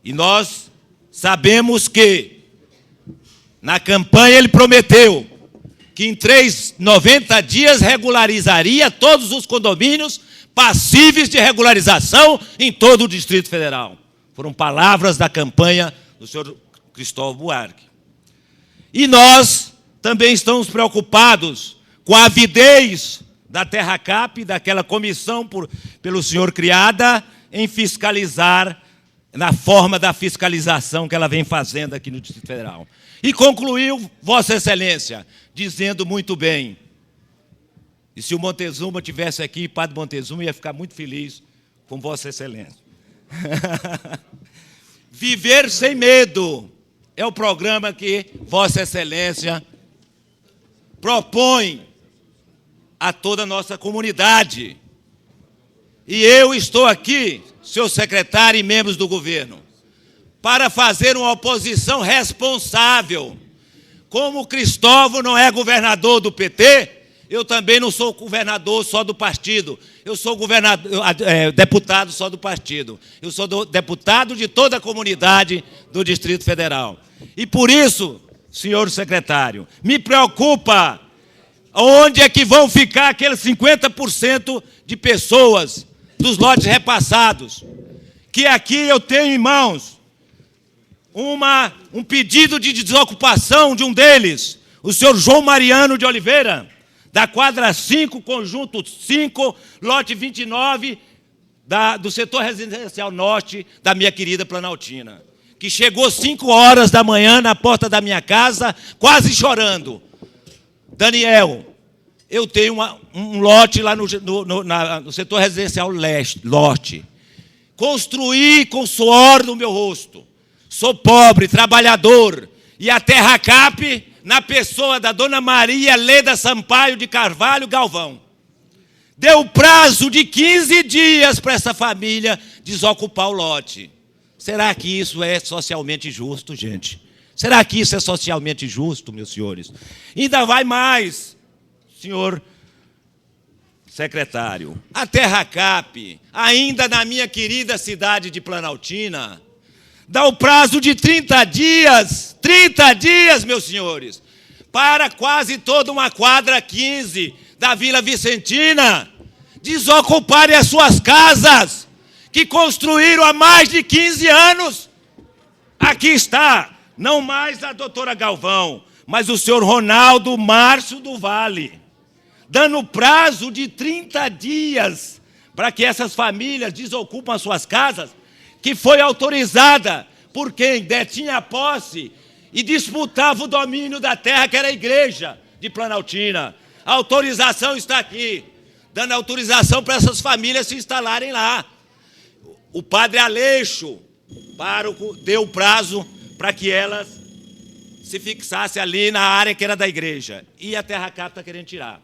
E nós sabemos que, na campanha, ele prometeu que em 90 dias regularizaria todos os condomínios passíveis de regularização em todo o Distrito Federal. Foram palavras da campanha do senhor Cristóvão Buarque. E nós também estamos preocupados com a avidez da TerraCap, daquela comissão pelo senhor criada, em fiscalizar, na forma da fiscalização que ela vem fazendo aqui no Distrito Federal. E concluiu, Vossa Excelência, dizendo muito bem, e se o Montezuma estivesse aqui, Padre Montezuma ia ficar muito feliz com Vossa Excelência. Viver sem medo é o programa que Vossa Excelência propõe a toda a nossa comunidade. E eu estou aqui, senhor secretário e membros do governo, para fazer uma oposição responsável. Como o Cristóvão não é governador do PT, eu também não sou governador só do partido. Eu sou deputado só do partido. Eu sou deputado de toda a comunidade do Distrito Federal. E por isso, senhor secretário, me preocupa onde é que vão ficar aqueles 50% de pessoas dos lotes repassados. Que aqui eu tenho em mãos um pedido de desocupação de um deles, o senhor João Mariano de Oliveira, da quadra 5, conjunto 5, lote 29, do setor residencial norte da minha querida Planaltina, que chegou 5 horas da manhã na porta da minha casa, quase chorando. Daniel, eu tenho um lote lá no setor residencial norte. Construí com suor no meu rosto. Sou pobre, trabalhador, e a TerraCap, na pessoa da dona Maria Leda Sampaio de Carvalho Galvão, deu prazo de 15 dias para essa família desocupar o lote. Será que isso é socialmente justo, gente? Será que isso é socialmente justo, meus senhores? Ainda vai mais, senhor secretário. A TerraCap, ainda na minha querida cidade de Planaltina, dá o prazo de 30 dias, meus senhores, para quase toda uma quadra 15 da Vila Vicentina desocuparem as suas casas, que construíram há mais de 15 anos. Aqui está, não mais a doutora Galvão, mas o senhor Ronaldo Márcio do Vale, dando prazo de 30 dias para que essas famílias desocupem as suas casas, que foi autorizada por quem detinha a posse e disputava o domínio da terra, que era a igreja de Planaltina. A autorização está aqui, dando autorização para essas famílias se instalarem lá. O padre Aleixo, pároco, deu prazo para que elas se fixassem ali na área que era da igreja. E a TerraCap está querendo tirar.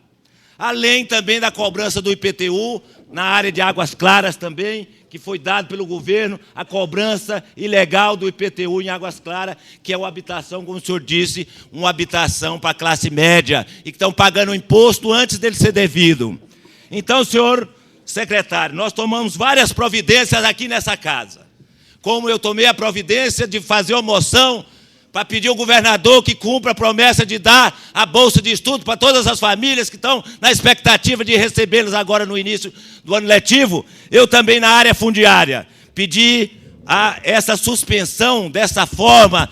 Além também da cobrança do IPTU, na área de Águas Claras também, que foi dado pelo governo, a cobrança ilegal do IPTU em Águas Claras, que é uma habitação, como o senhor disse, uma habitação para a classe média, e que estão pagando imposto antes dele ser devido. Então, senhor secretário, nós tomamos várias providências aqui nessa casa. Como eu tomei a providência de fazer uma moção para pedir ao governador que cumpra a promessa de dar a bolsa de estudo para todas as famílias que estão na expectativa de recebê-los agora no início do ano letivo, eu também na área fundiária pedi essa suspensão dessa forma,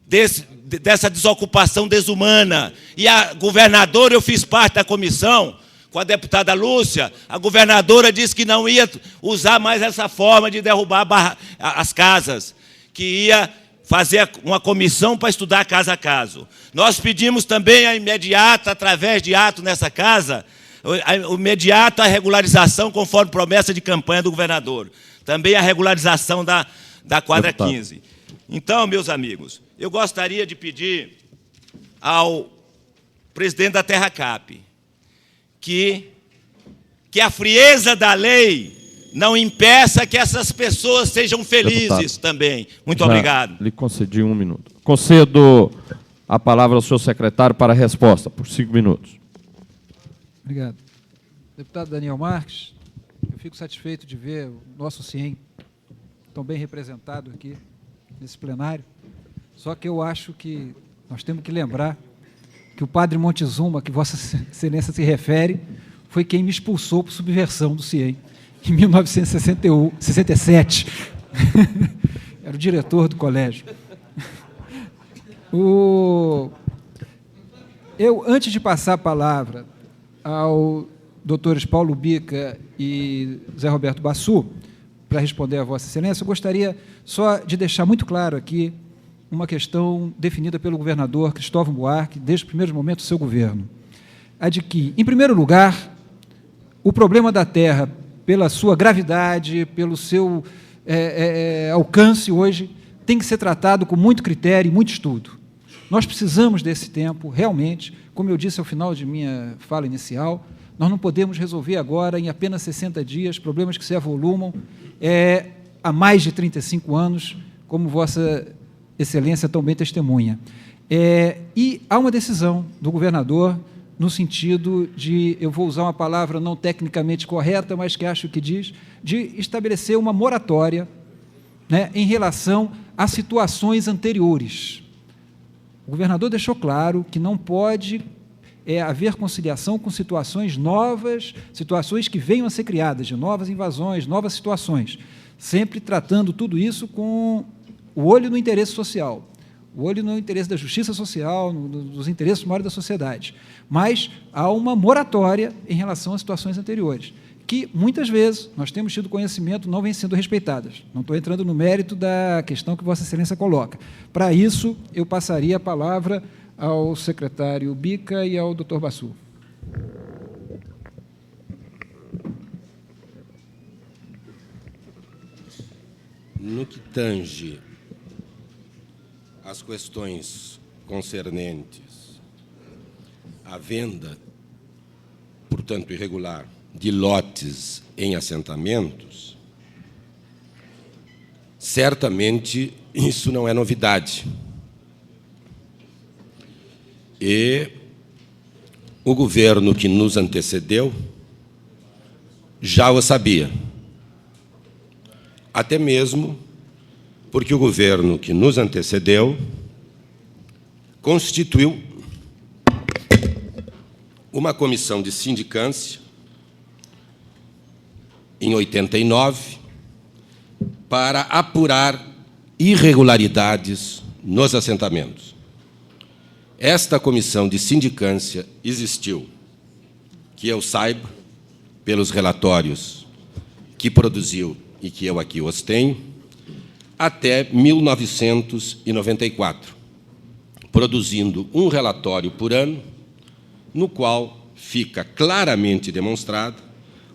dessa desocupação desumana. E a governadora, eu fiz parte da comissão, com a deputada Lúcia, a governadora disse que não ia usar mais essa forma de derrubar as casas, que ia fazer uma comissão para estudar caso a caso. Nós pedimos também a imediata, através de ato nessa casa, a regularização conforme promessa de campanha do governador. Também a regularização da quadra Deputado. 15. Então, meus amigos, eu gostaria de pedir ao presidente da TerraCap que a frieza da lei não impeça que essas pessoas sejam felizes. Deputado, também. Muito obrigado. Lhe concedi 1 minuto. Concedo a palavra ao senhor secretário para a resposta, por 5 minutos. Obrigado. Deputado Daniel Marques, eu fico satisfeito de ver o nosso CIEM tão bem representado aqui nesse plenário, só que eu acho que nós temos que lembrar que o padre Montezuma, que Vossa Excelência se refere, foi quem me expulsou por subversão do CIEM, em 1967. Era o diretor do colégio. Eu, antes de passar a palavra ao doutores Paulo Bica e Zé Roberto Bassu, para responder a Vossa Excelência, eu gostaria só de deixar muito claro aqui uma questão definida pelo governador Cristóvão Buarque, desde os primeiros momentos do seu governo. A de que, em primeiro lugar, o problema da terra, pela sua gravidade, pelo seu alcance hoje, tem que ser tratado com muito critério e muito estudo. Nós precisamos desse tempo, realmente, como eu disse ao final de minha fala inicial, nós não podemos resolver agora, em apenas 60 dias, problemas que se avolumam há mais de 35 anos, como Vossa Excelência tão bem testemunha. E há uma decisão do governador no sentido de, eu vou usar uma palavra não tecnicamente correta, mas que acho que diz, de estabelecer uma moratória, né, em relação a situações anteriores. O governador deixou claro que não pode haver conciliação com situações novas, situações que venham a ser criadas, de novas invasões, novas situações, sempre tratando tudo isso com o olho no interesse social, o olho no interesse da justiça social, nos interesses maiores da sociedade. Mas há uma moratória em relação às situações anteriores, que, muitas vezes, nós temos tido conhecimento, não vêm sendo respeitadas. Não estou entrando no mérito da questão que Vossa Excelência coloca. Para isso, eu passaria a palavra ao secretário Bica e ao doutor Bassu. No que tange às questões concernentes à venda, portanto, irregular, de lotes em assentamentos, certamente isso não é novidade. E o governo que nos antecedeu já o sabia. Até mesmo porque o governo que nos antecedeu constituiu uma comissão de sindicância em 89 para apurar irregularidades nos assentamentos. Esta comissão de sindicância existiu, que eu saiba, pelos relatórios que produziu e que eu aqui os tenho, até 1994, produzindo um relatório por ano, no qual fica claramente demonstrado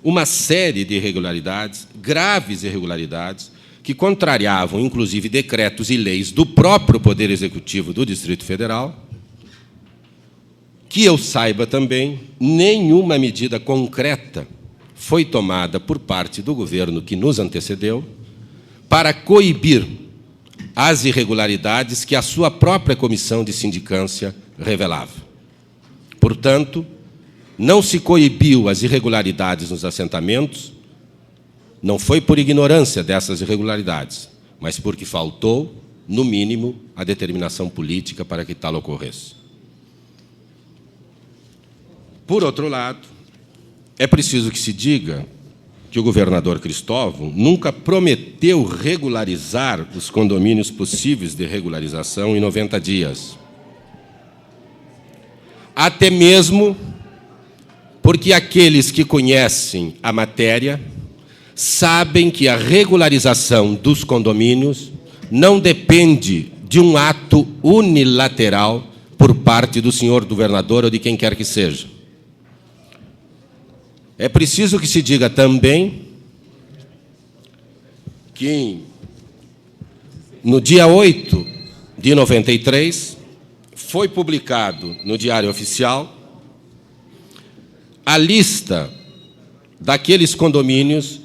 uma série de irregularidades, graves irregularidades, que contrariavam, inclusive, decretos e leis do próprio Poder Executivo do Distrito Federal. Que eu saiba também, nenhuma medida concreta foi tomada por parte do governo que nos antecedeu para coibir as irregularidades que a sua própria comissão de sindicância revelava. Portanto, não se coibiu as irregularidades nos assentamentos, não foi por ignorância dessas irregularidades, mas porque faltou, no mínimo, a determinação política para que tal ocorresse. Por outro lado, é preciso que se diga que o governador Cristóvão nunca prometeu regularizar os condomínios possíveis de regularização em 90 dias. Até mesmo porque aqueles que conhecem a matéria sabem que a regularização dos condomínios não depende de um ato unilateral por parte do senhor governador ou de quem quer que seja. É preciso que se diga também que, no dia 8 de 93, foi publicado no Diário Oficial a lista daqueles condomínios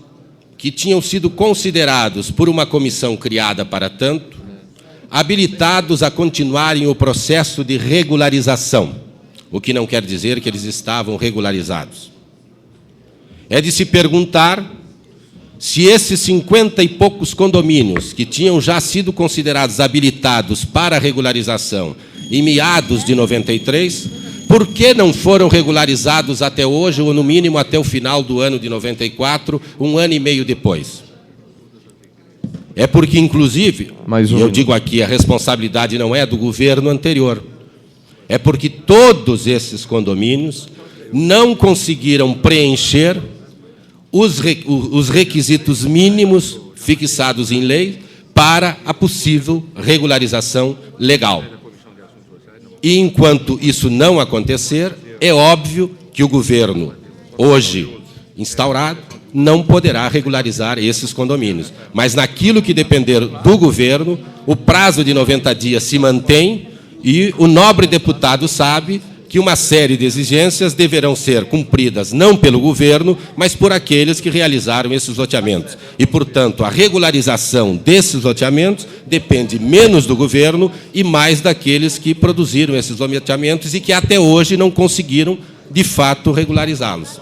que tinham sido considerados por uma comissão criada para tanto, habilitados a continuarem o processo de regularização, o que não quer dizer que eles estavam regularizados. É de se perguntar se esses 50 e poucos condomínios que tinham já sido considerados habilitados para regularização em meados de 93, por que não foram regularizados até hoje, ou no mínimo até o final do ano de 94, um ano e meio depois? É porque, inclusive, eu digo aqui, a responsabilidade não é do governo anterior, é porque todos esses condomínios não conseguiram preencher os requisitos mínimos fixados em lei para a possível regularização legal. E, enquanto isso não acontecer, é óbvio que o governo, hoje instaurado, não poderá regularizar esses condomínios. Mas, naquilo que depender do governo, o prazo de 90 dias se mantém e o nobre deputado sabe que uma série de exigências deverão ser cumpridas não pelo governo, mas por aqueles que realizaram esses loteamentos. E, portanto, a regularização desses loteamentos depende menos do governo e mais daqueles que produziram esses loteamentos e que até hoje não conseguiram, de fato, regularizá-los.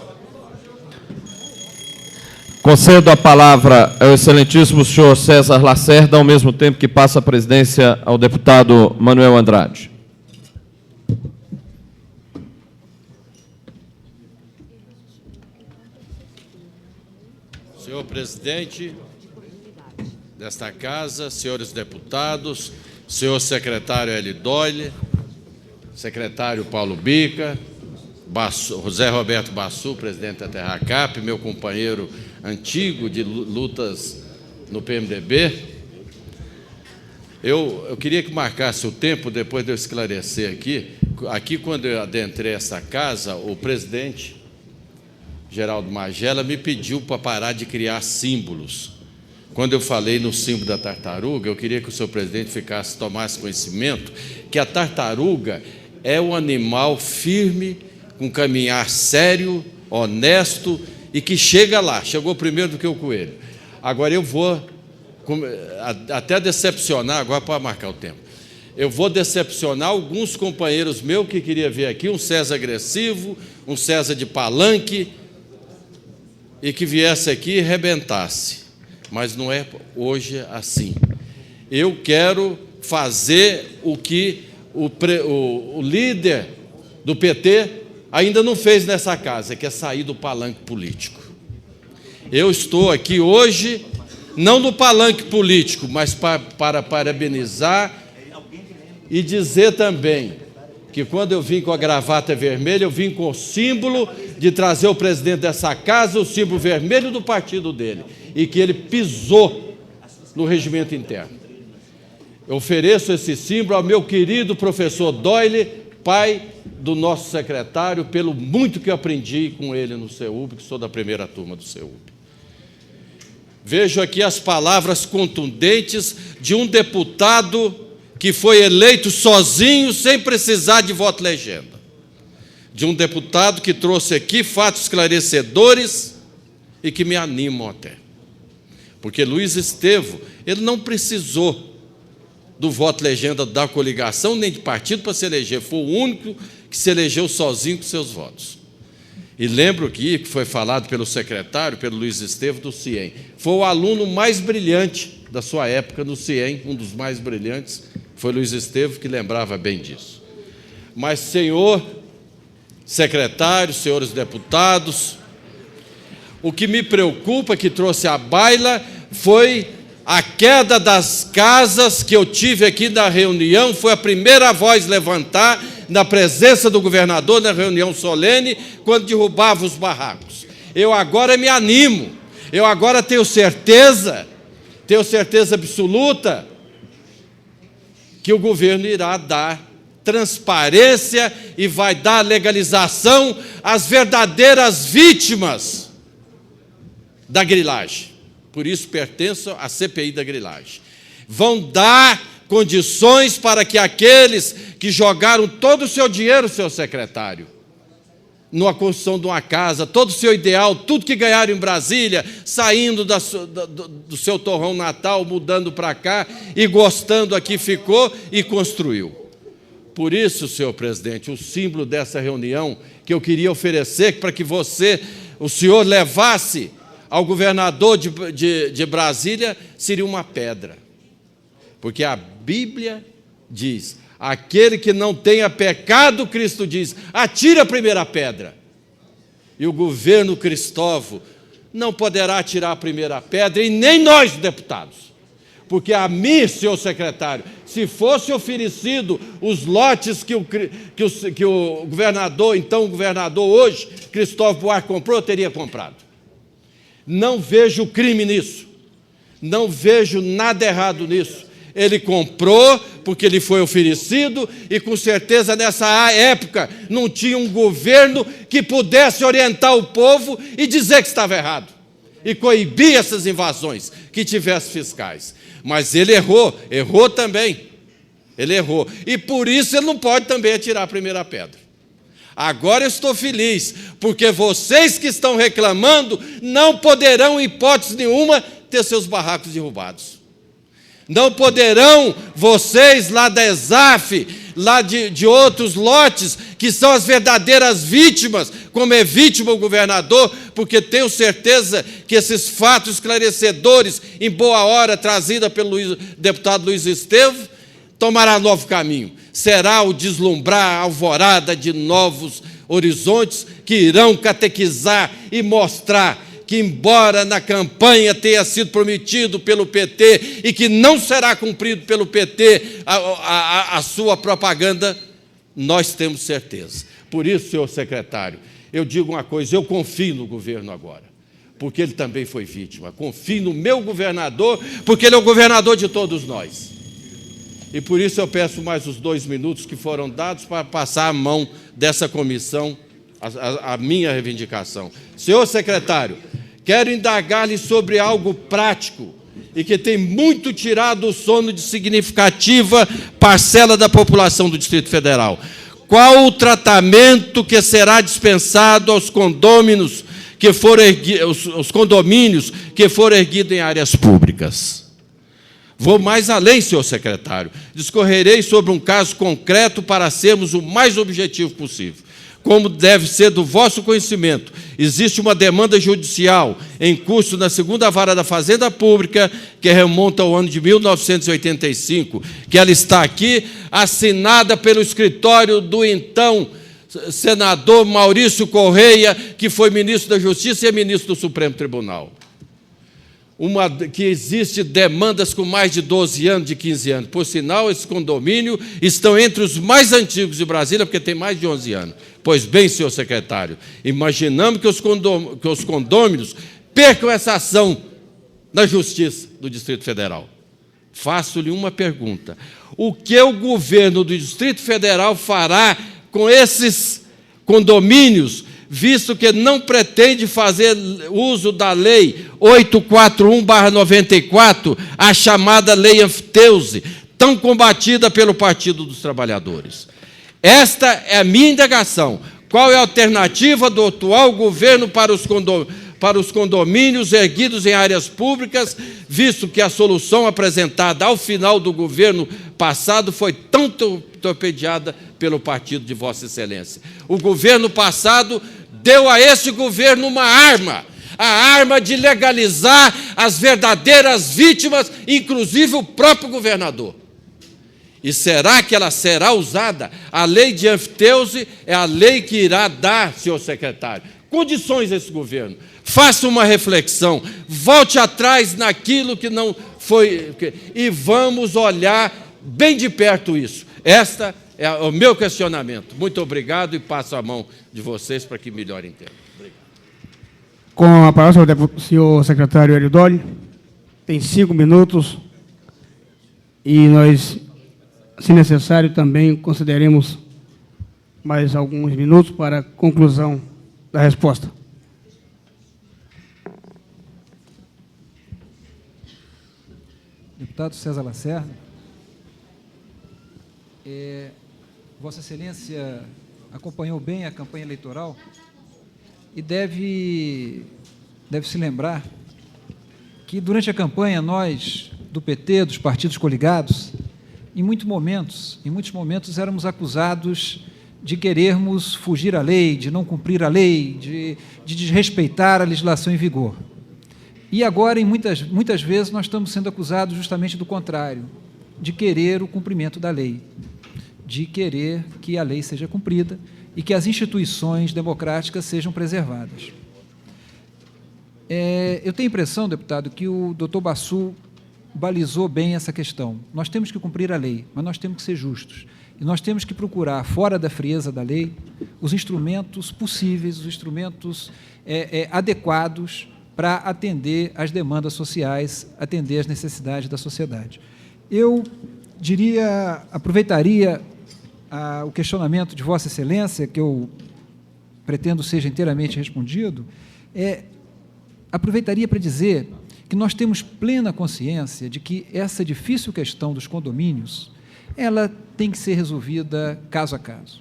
Concedo a palavra ao excelentíssimo senhor César Lacerda, ao mesmo tempo que passa a presidência ao deputado Manuel Andrade. Senhor presidente desta casa, senhores deputados, senhor secretário L. Doyle, secretário Paulo Bica, José Roberto Bassu, presidente da Terracap, meu companheiro antigo de lutas no PMDB. Eu queria que marcasse o tempo, depois de eu esclarecer aqui. Aqui, quando eu adentrei essa casa, o presidente Geraldo Magela me pediu para parar de criar símbolos. Quando eu falei no símbolo da tartaruga, eu queria que o senhor presidente tomasse conhecimento que a tartaruga é um animal firme, com caminhar sério, honesto e que chega lá, chegou primeiro do que o coelho. Agora eu vou até decepcionar, agora para marcar o tempo, eu vou decepcionar alguns companheiros meus que queria ver aqui, um César agressivo, um César de palanque, e que viesse aqui e rebentasse. Mas não é hoje assim. Eu quero fazer o que o líder do PT ainda não fez nessa casa, que é sair do palanque político. Eu estou aqui hoje, não no palanque político, mas para parabenizar e dizer também que quando eu vim com a gravata vermelha, eu vim com o símbolo de trazer o presidente dessa casa, o símbolo vermelho do partido dele, e que ele pisou no regimento interno. Eu ofereço esse símbolo ao meu querido professor Doyle, pai do nosso secretário, pelo muito que eu aprendi com ele no CEUB, que sou da primeira turma do CEUB. Vejo aqui as palavras contundentes de um deputado que foi eleito sozinho, sem precisar de voto legenda. De um deputado que trouxe aqui fatos esclarecedores e que me animam até. Porque Luiz Estevo, ele não precisou do voto legenda da coligação, nem de partido para se eleger. Foi o único que se elegeu sozinho com seus votos. E lembro que foi falado pelo secretário, pelo Luiz Estevo, do CIEM. Foi o aluno mais brilhante da sua época no CIEM, um dos mais brilhantes, foi Luiz Estevo, que lembrava bem disso. Mas, senhor secretário, senhores deputados, o que me preocupa, que trouxe à baila, foi a queda das casas que eu tive aqui na reunião, foi a primeira voz levantar na presença do governador na reunião solene, quando derrubava os barracos. Eu agora me animo, eu agora tenho certeza absoluta, que o governo irá dar transparência e vai dar legalização às verdadeiras vítimas da grilagem. Por isso pertenço à CPI da grilagem. Vão dar condições para que aqueles que jogaram todo o seu dinheiro, seu secretário, na construção de uma casa, todo o seu ideal, tudo que ganharam em Brasília, saindo do seu torrão natal, mudando para cá e gostando aqui, ficou e construiu. Por isso, senhor presidente, o símbolo dessa reunião que eu queria oferecer para que o senhor levasse ao governador de Brasília seria uma pedra. Porque a Bíblia diz, aquele que não tenha pecado, Cristo diz, atire a primeira pedra. E o governo Cristóvão não poderá atirar a primeira pedra, e nem nós, deputados. Porque a mim, senhor secretário, se fosse oferecido os lotes que o governador, então o governador hoje, Cristóvão Buarque, comprou, eu teria comprado. Não vejo crime nisso. Não vejo nada errado nisso. Ele comprou porque lhe foi oferecido e, com certeza, nessa época, não tinha um governo que pudesse orientar o povo e dizer que estava errado e coibir essas invasões que tivesse fiscais. Mas ele errou também. Ele errou. E, por isso, ele não pode também atirar a primeira pedra. Agora eu estou feliz, porque vocês que estão reclamando não poderão, em hipótese nenhuma, ter seus barracos derrubados. Não poderão vocês lá da ESAF, lá de outros lotes, que são as verdadeiras vítimas, como é vítima o governador, porque tenho certeza que esses fatos esclarecedores, em boa hora, trazida pelo deputado Luiz Estevam, tomará novo caminho. Será o deslumbrar a alvorada de novos horizontes que irão catequizar e mostrar que, embora na campanha tenha sido prometido pelo PT e que não será cumprido pelo PT a sua propaganda, nós temos certeza. Por isso, senhor secretário, eu digo uma coisa, eu confio no governo agora, porque ele também foi vítima. Confio no meu governador, porque ele é o governador de todos nós. E por isso eu peço mais os 2 minutos que foram dados para passar a mão dessa comissão, a minha reivindicação. Senhor secretário, quero indagar-lhe sobre algo prático e que tem muito tirado o sono de significativa parcela da população do Distrito Federal. Qual o tratamento que será dispensado aos condôminos que foram os condomínios que foram erguidos em áreas públicas? Vou mais além, senhor secretário. Discorrerei sobre um caso concreto para sermos o mais objetivo possível. Como deve ser do vosso conhecimento, existe uma demanda judicial em curso na 2ª Vara da Fazenda Pública, que remonta ao ano de 1985, que ela está aqui, assinada pelo escritório do então senador Maurício Correia, que foi ministro da Justiça e ministro do Supremo Tribunal. Que existe demandas com mais de 12 anos, de 15 anos. Por sinal, esse condomínio estão entre os mais antigos de Brasília, porque tem mais de 11 anos. Pois bem, senhor secretário, imaginamos que os condôminos percam essa ação na Justiça do Distrito Federal. Faço-lhe uma pergunta. O que o governo do Distrito Federal fará com esses condomínios, visto que não pretende fazer uso da Lei 841/94, a chamada Lei Anfiteuse, tão combatida pelo Partido dos Trabalhadores? Esta é a minha indagação. Qual é a alternativa do atual governo para os condomínios erguidos em áreas públicas, visto que a solução apresentada ao final do governo passado foi tão torpedeada pelo partido de Vossa Excelência? O governo passado deu a esse governo uma arma, a arma de legalizar as verdadeiras vítimas, inclusive o próprio governador. E será que ela será usada? A lei de Anfiteuse é a lei que irá dar, senhor secretário, condições a esse governo. Faça uma reflexão, volte atrás naquilo que não foi, e vamos olhar bem de perto isso. Esta é o meu questionamento. Muito obrigado e passo a mão de vocês para que melhor entendam. Obrigado. Com a palavra, o senhor secretário Eridoli, tem 5 minutos e nós, se necessário, também consideremos mais alguns minutos para a conclusão da resposta. Deputado César Lacerda, Vossa Excelência acompanhou bem a campanha eleitoral e deve se lembrar que, durante a campanha, nós, do PT, dos partidos coligados, em muitos momentos éramos acusados de querermos fugir à lei, de não cumprir a lei, de desrespeitar a legislação em vigor. E agora, muitas vezes, nós estamos sendo acusados justamente do contrário, de querer o cumprimento da lei, de querer que a lei seja cumprida e que as instituições democráticas sejam preservadas. Eu tenho a impressão, deputado, que o doutor Basu balizou bem essa questão. Nós temos que cumprir a lei, mas nós temos que ser justos. E nós temos que procurar, fora da frieza da lei, os instrumentos possíveis, os instrumentos adequados para atender às demandas sociais, atender às necessidades da sociedade. Eu aproveitaria o questionamento de Vossa Excelência, que eu pretendo seja inteiramente respondido, aproveitaria para dizer que nós temos plena consciência de que essa difícil questão dos condomínios, ela tem que ser resolvida caso a caso.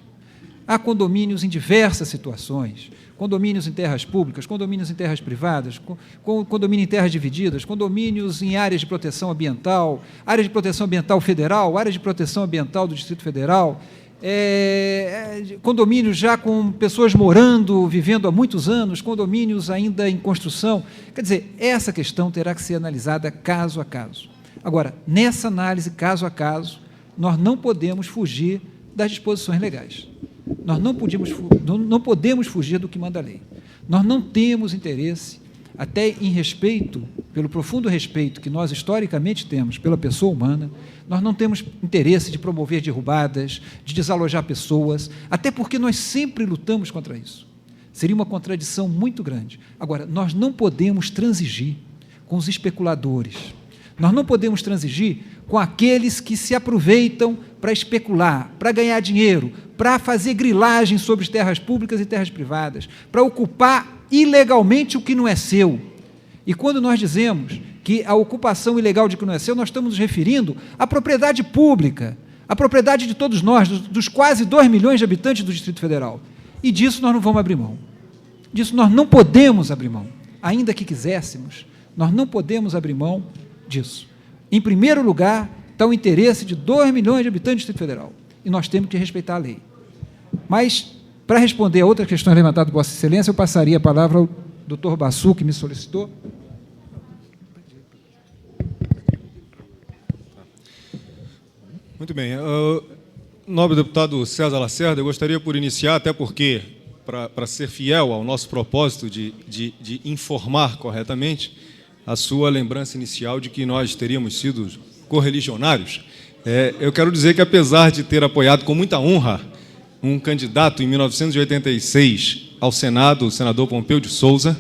Há condomínios em diversas situações, condomínios em terras públicas, condomínios em terras privadas, condomínio em terras divididas, condomínios em áreas de proteção ambiental, área de proteção ambiental federal, área de proteção ambiental do Distrito Federal, condomínios já com pessoas morando, vivendo há muitos anos, condomínios ainda em construção. Quer dizer, essa questão terá que ser analisada caso a caso. Agora, nessa análise caso a caso, nós não podemos fugir das disposições legais. Nós não podemos fugir do que manda a lei. Nós não temos interesse, até em respeito, pelo profundo respeito que nós historicamente temos pela pessoa humana, nós não temos interesse de promover derrubadas, de desalojar pessoas, até porque nós sempre lutamos contra isso. Seria uma contradição muito grande. Agora, nós não podemos transigir com os especuladores, nós não podemos transigir com aqueles que se aproveitam para especular, para ganhar dinheiro, para fazer grilagem sobre terras públicas e terras privadas, para ocupar ilegalmente o que não é seu. E quando nós dizemos que a ocupação ilegal de que não é seu, nós estamos nos referindo à propriedade pública, à propriedade de todos nós, dos quase 2 milhões de habitantes do Distrito Federal. E disso nós não vamos abrir mão. Disso nós não podemos abrir mão. Ainda que quiséssemos, nós não podemos abrir mão disso. Em primeiro lugar, está o interesse de 2 milhões de habitantes do Distrito Federal. E nós temos que respeitar a lei. Mas, para responder a outra questão levantada por Vossa Excelência, eu passaria a palavra ao doutor Basu, que me solicitou. Muito bem. Nobre deputado César Lacerda, eu gostaria por iniciar, até porque, para ser fiel ao nosso propósito de informar corretamente, a sua lembrança inicial de que nós teríamos sido correligionários. Eu quero dizer que, apesar de ter apoiado com muita honra um candidato em 1986 ao Senado, o senador Pompeu de Souza,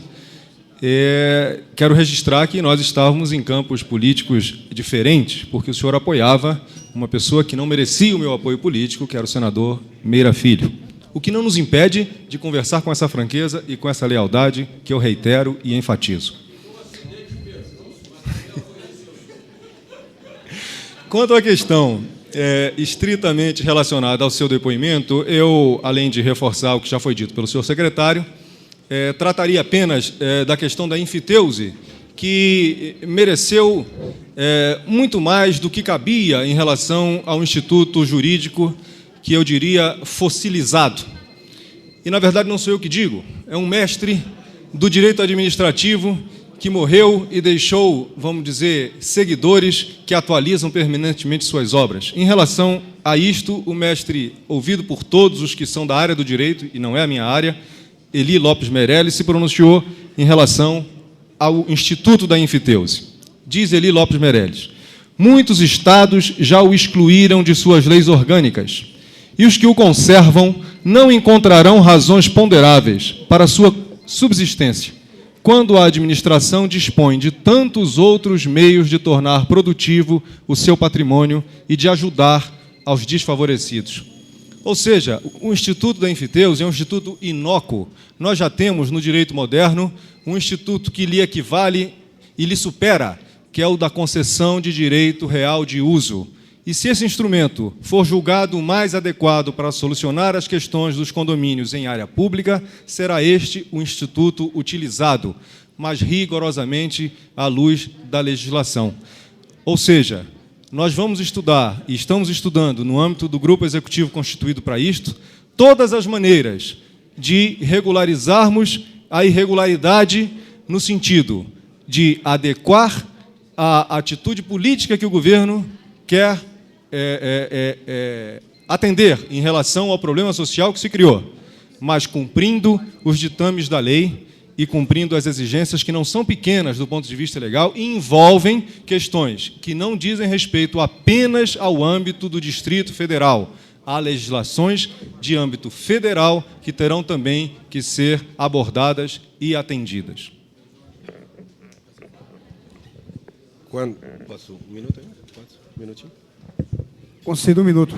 quero registrar que nós estávamos em campos políticos diferentes, porque o senhor apoiava uma pessoa que não merecia o meu apoio político, que era o senador Meira Filho. O que não nos impede de conversar com essa franqueza e com essa lealdade que eu reitero e enfatizo. Quanto à questão estritamente relacionada ao seu depoimento, eu, além de reforçar o que já foi dito pelo senhor secretário, trataria apenas da questão da enfiteuse, que mereceu muito mais do que cabia em relação ao instituto jurídico, que eu diria fossilizado. E, na verdade, não sou eu que digo, é um mestre do direito administrativo que morreu e deixou, vamos dizer, seguidores que atualizam permanentemente suas obras. Em relação a isto, o mestre, ouvido por todos os que são da área do direito, e não é a minha área, Eli Lopes Meirelles, se pronunciou em relação ao Instituto da Enfiteuse. Diz Eli Lopes Meirelles: muitos estados já o excluíram de suas leis orgânicas, e os que o conservam não encontrarão razões ponderáveis para sua subsistência, quando a administração dispõe de tantos outros meios de tornar produtivo o seu patrimônio e de ajudar aos desfavorecidos. Ou seja, o Instituto da Enfiteuse é um instituto inócuo. Nós já temos, no direito moderno, um instituto que lhe equivale e lhe supera, que é o da concessão de direito real de uso. E se esse instrumento for julgado o mais adequado para solucionar as questões dos condomínios em área pública, será este o instituto utilizado, mas rigorosamente à luz da legislação. Ou seja, nós vamos estudar, e estamos estudando, no âmbito do grupo executivo constituído para isto, todas as maneiras de regularizarmos a irregularidade no sentido de adequar a atitude política que o governo quer atender em relação ao problema social que se criou, mas cumprindo os ditames da lei e cumprindo as exigências que não são pequenas do ponto de vista legal e envolvem questões que não dizem respeito apenas ao âmbito do Distrito Federal. Há legislações de âmbito federal que terão também que ser abordadas e atendidas. Posso um minuto aí? Um minutinho? Concedo um minuto.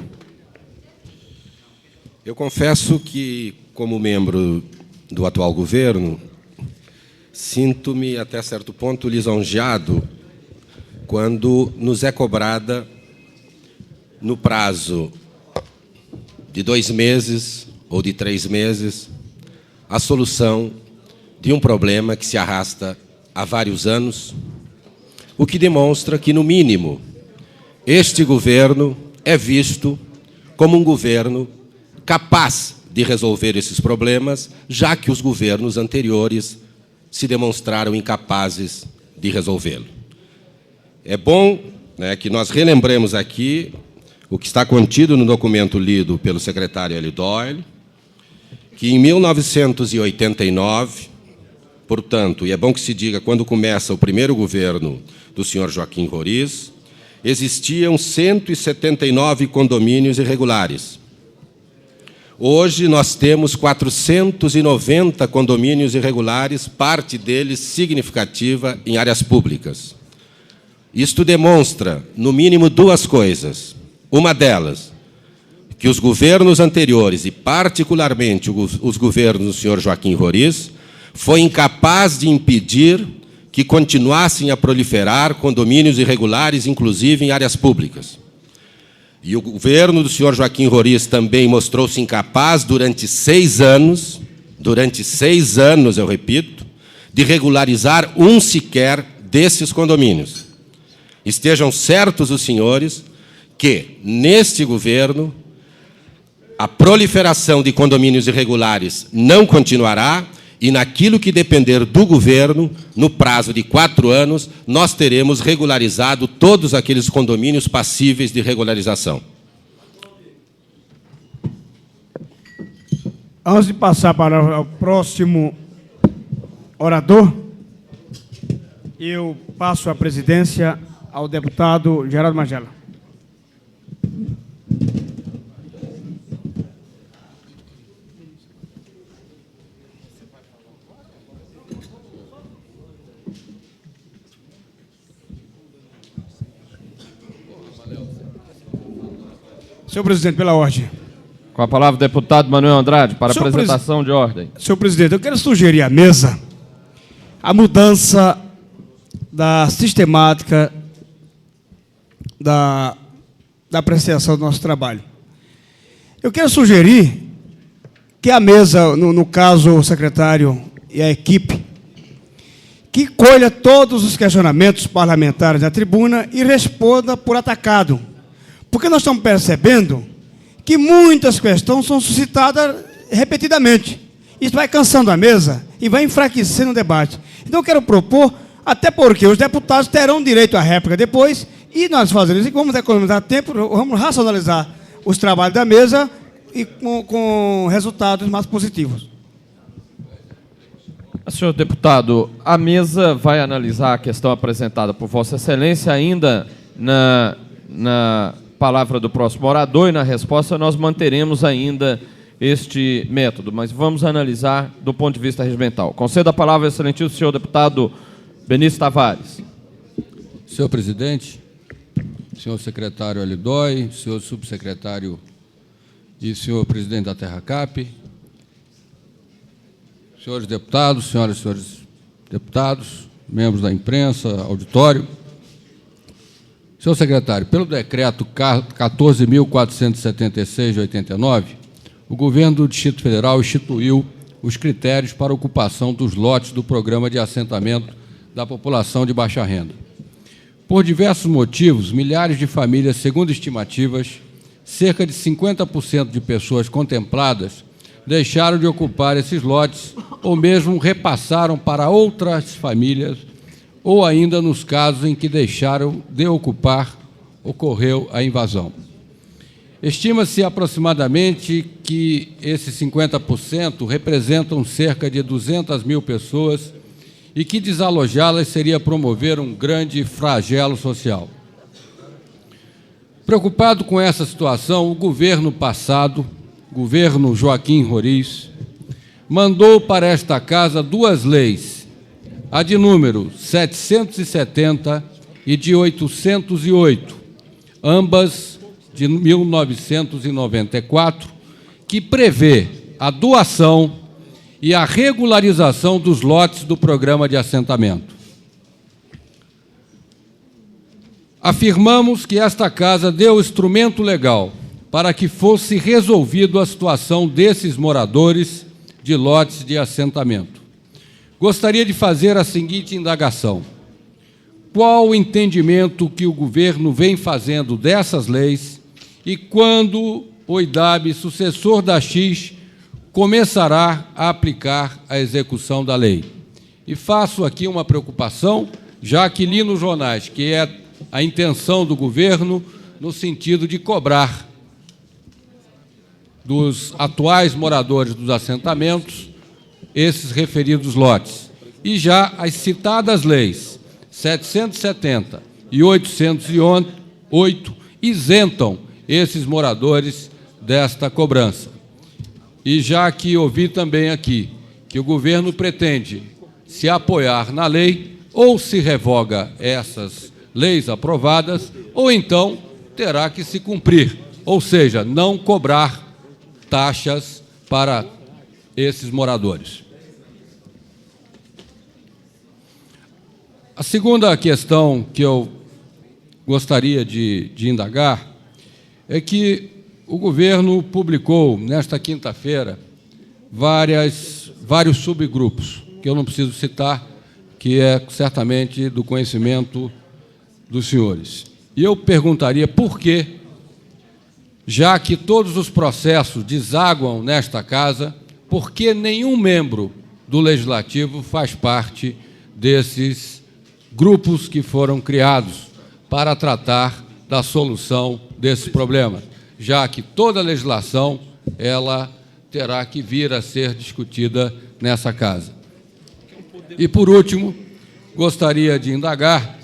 Eu confesso que, como membro do atual governo, sinto-me, até certo ponto, lisonjeado quando nos é cobrada, no prazo de 2 meses ou de 3 meses, a solução de um problema que se arrasta há vários anos, o que demonstra que, no mínimo, este governo é visto como um governo capaz de resolver esses problemas, já que os governos anteriores se demonstraram incapazes de resolvê-lo. É bom, né, que nós relembremos aqui o que está contido no documento lido pelo secretário Hélio Doyle, que em 1989, portanto, e é bom que se diga quando começa o primeiro governo do senhor Joaquim Roriz, existiam 179 condomínios irregulares. Hoje nós temos 490 condomínios irregulares, parte deles significativa em áreas públicas. Isto demonstra, no mínimo, 2 coisas. Uma delas, que os governos anteriores, e particularmente os governos do senhor Joaquim Roriz, foi incapaz de impedir que continuassem a proliferar condomínios irregulares, inclusive em áreas públicas. E o governo do senhor Joaquim Roriz também mostrou-se incapaz durante 6 anos, eu repito, de regularizar um sequer desses condomínios. Estejam certos os senhores que, neste governo, a proliferação de condomínios irregulares não continuará e, naquilo que depender do governo, no prazo de 4 anos, nós teremos regularizado todos aqueles condomínios passíveis de regularização. Antes de passar a palavra ao próximo orador, eu passo a presidência ao deputado Geraldo Magela. Senhor presidente, pela ordem. Com a palavra o deputado Manuel Andrade, para Senhor apresentação de ordem. Senhor presidente, eu quero sugerir à mesa a mudança da sistemática da apreciação do nosso trabalho. Eu quero sugerir que a mesa, no caso o secretário e a equipe, que colha todos os questionamentos parlamentares da tribuna e responda por atacado. Porque nós estamos percebendo que muitas questões são suscitadas repetidamente. Isso vai cansando a mesa e vai enfraquecendo o debate. Então, eu quero propor, até porque os deputados terão direito à réplica depois, e nós fazendo isso, vamos economizar tempo, vamos racionalizar os trabalhos da mesa e com resultados mais positivos. Senhor deputado, a mesa vai analisar a questão apresentada por Vossa Excelência ainda na palavra do próximo orador, e na resposta nós manteremos ainda este método, mas vamos analisar do ponto de vista regimental. Concedo a palavra ao excelentíssimo senhor deputado Benício Tavares. Senhor presidente, senhor secretário Hélio Doyle, senhor subsecretário e senhor presidente da Terracap, senhores deputados, senhoras e senhores deputados, membros da imprensa, auditório. Senhor secretário, pelo decreto 14.476 de 89, o governo do Distrito Federal instituiu os critérios para ocupação dos lotes do programa de assentamento da população de baixa renda. Por diversos motivos, milhares de famílias, segundo estimativas, cerca de 50% de pessoas contempladas deixaram de ocupar esses lotes ou mesmo repassaram para outras famílias ou ainda nos casos em que deixaram de ocupar, ocorreu a invasão. Estima-se aproximadamente que esses 50% representam cerca de 200 mil pessoas e que desalojá-las seria promover um grande flagelo social. Preocupado com essa situação, o governo passado, governo Joaquim Roriz, mandou para esta casa 2 leis, a de número 770 e de 808, ambas de 1994, que prevê a doação e a regularização dos lotes do programa de assentamento. Afirmamos que esta casa deu instrumento legal para que fosse resolvido a situação desses moradores de lotes de assentamento. Gostaria de fazer a seguinte indagação: qual o entendimento que o governo vem fazendo dessas leis e quando o IDAB, sucessor da X, começará a aplicar a execução da lei? E faço aqui uma preocupação, já que li nos jornais que é a intenção do governo no sentido de cobrar dos atuais moradores dos assentamentos esses referidos lotes. E já as citadas leis 770 e 808 isentam esses moradores desta cobrança. E já que ouvi também aqui que o governo pretende se apoiar na lei, ou se revoga essas leis aprovadas, ou então terá que se cumprir, ou seja, não cobrar taxas para esses moradores. A segunda questão que eu gostaria de indagar é que o governo publicou, nesta quinta-feira, vários subgrupos, que eu não preciso citar, que é certamente do conhecimento dos senhores. E eu perguntaria por que, já que todos os processos desaguam nesta casa, por que nenhum membro do Legislativo faz parte desses grupos que foram criados para tratar da solução desses problemas, já que toda a legislação ela terá que vir a ser discutida nessa casa. E, por último, gostaria de indagar,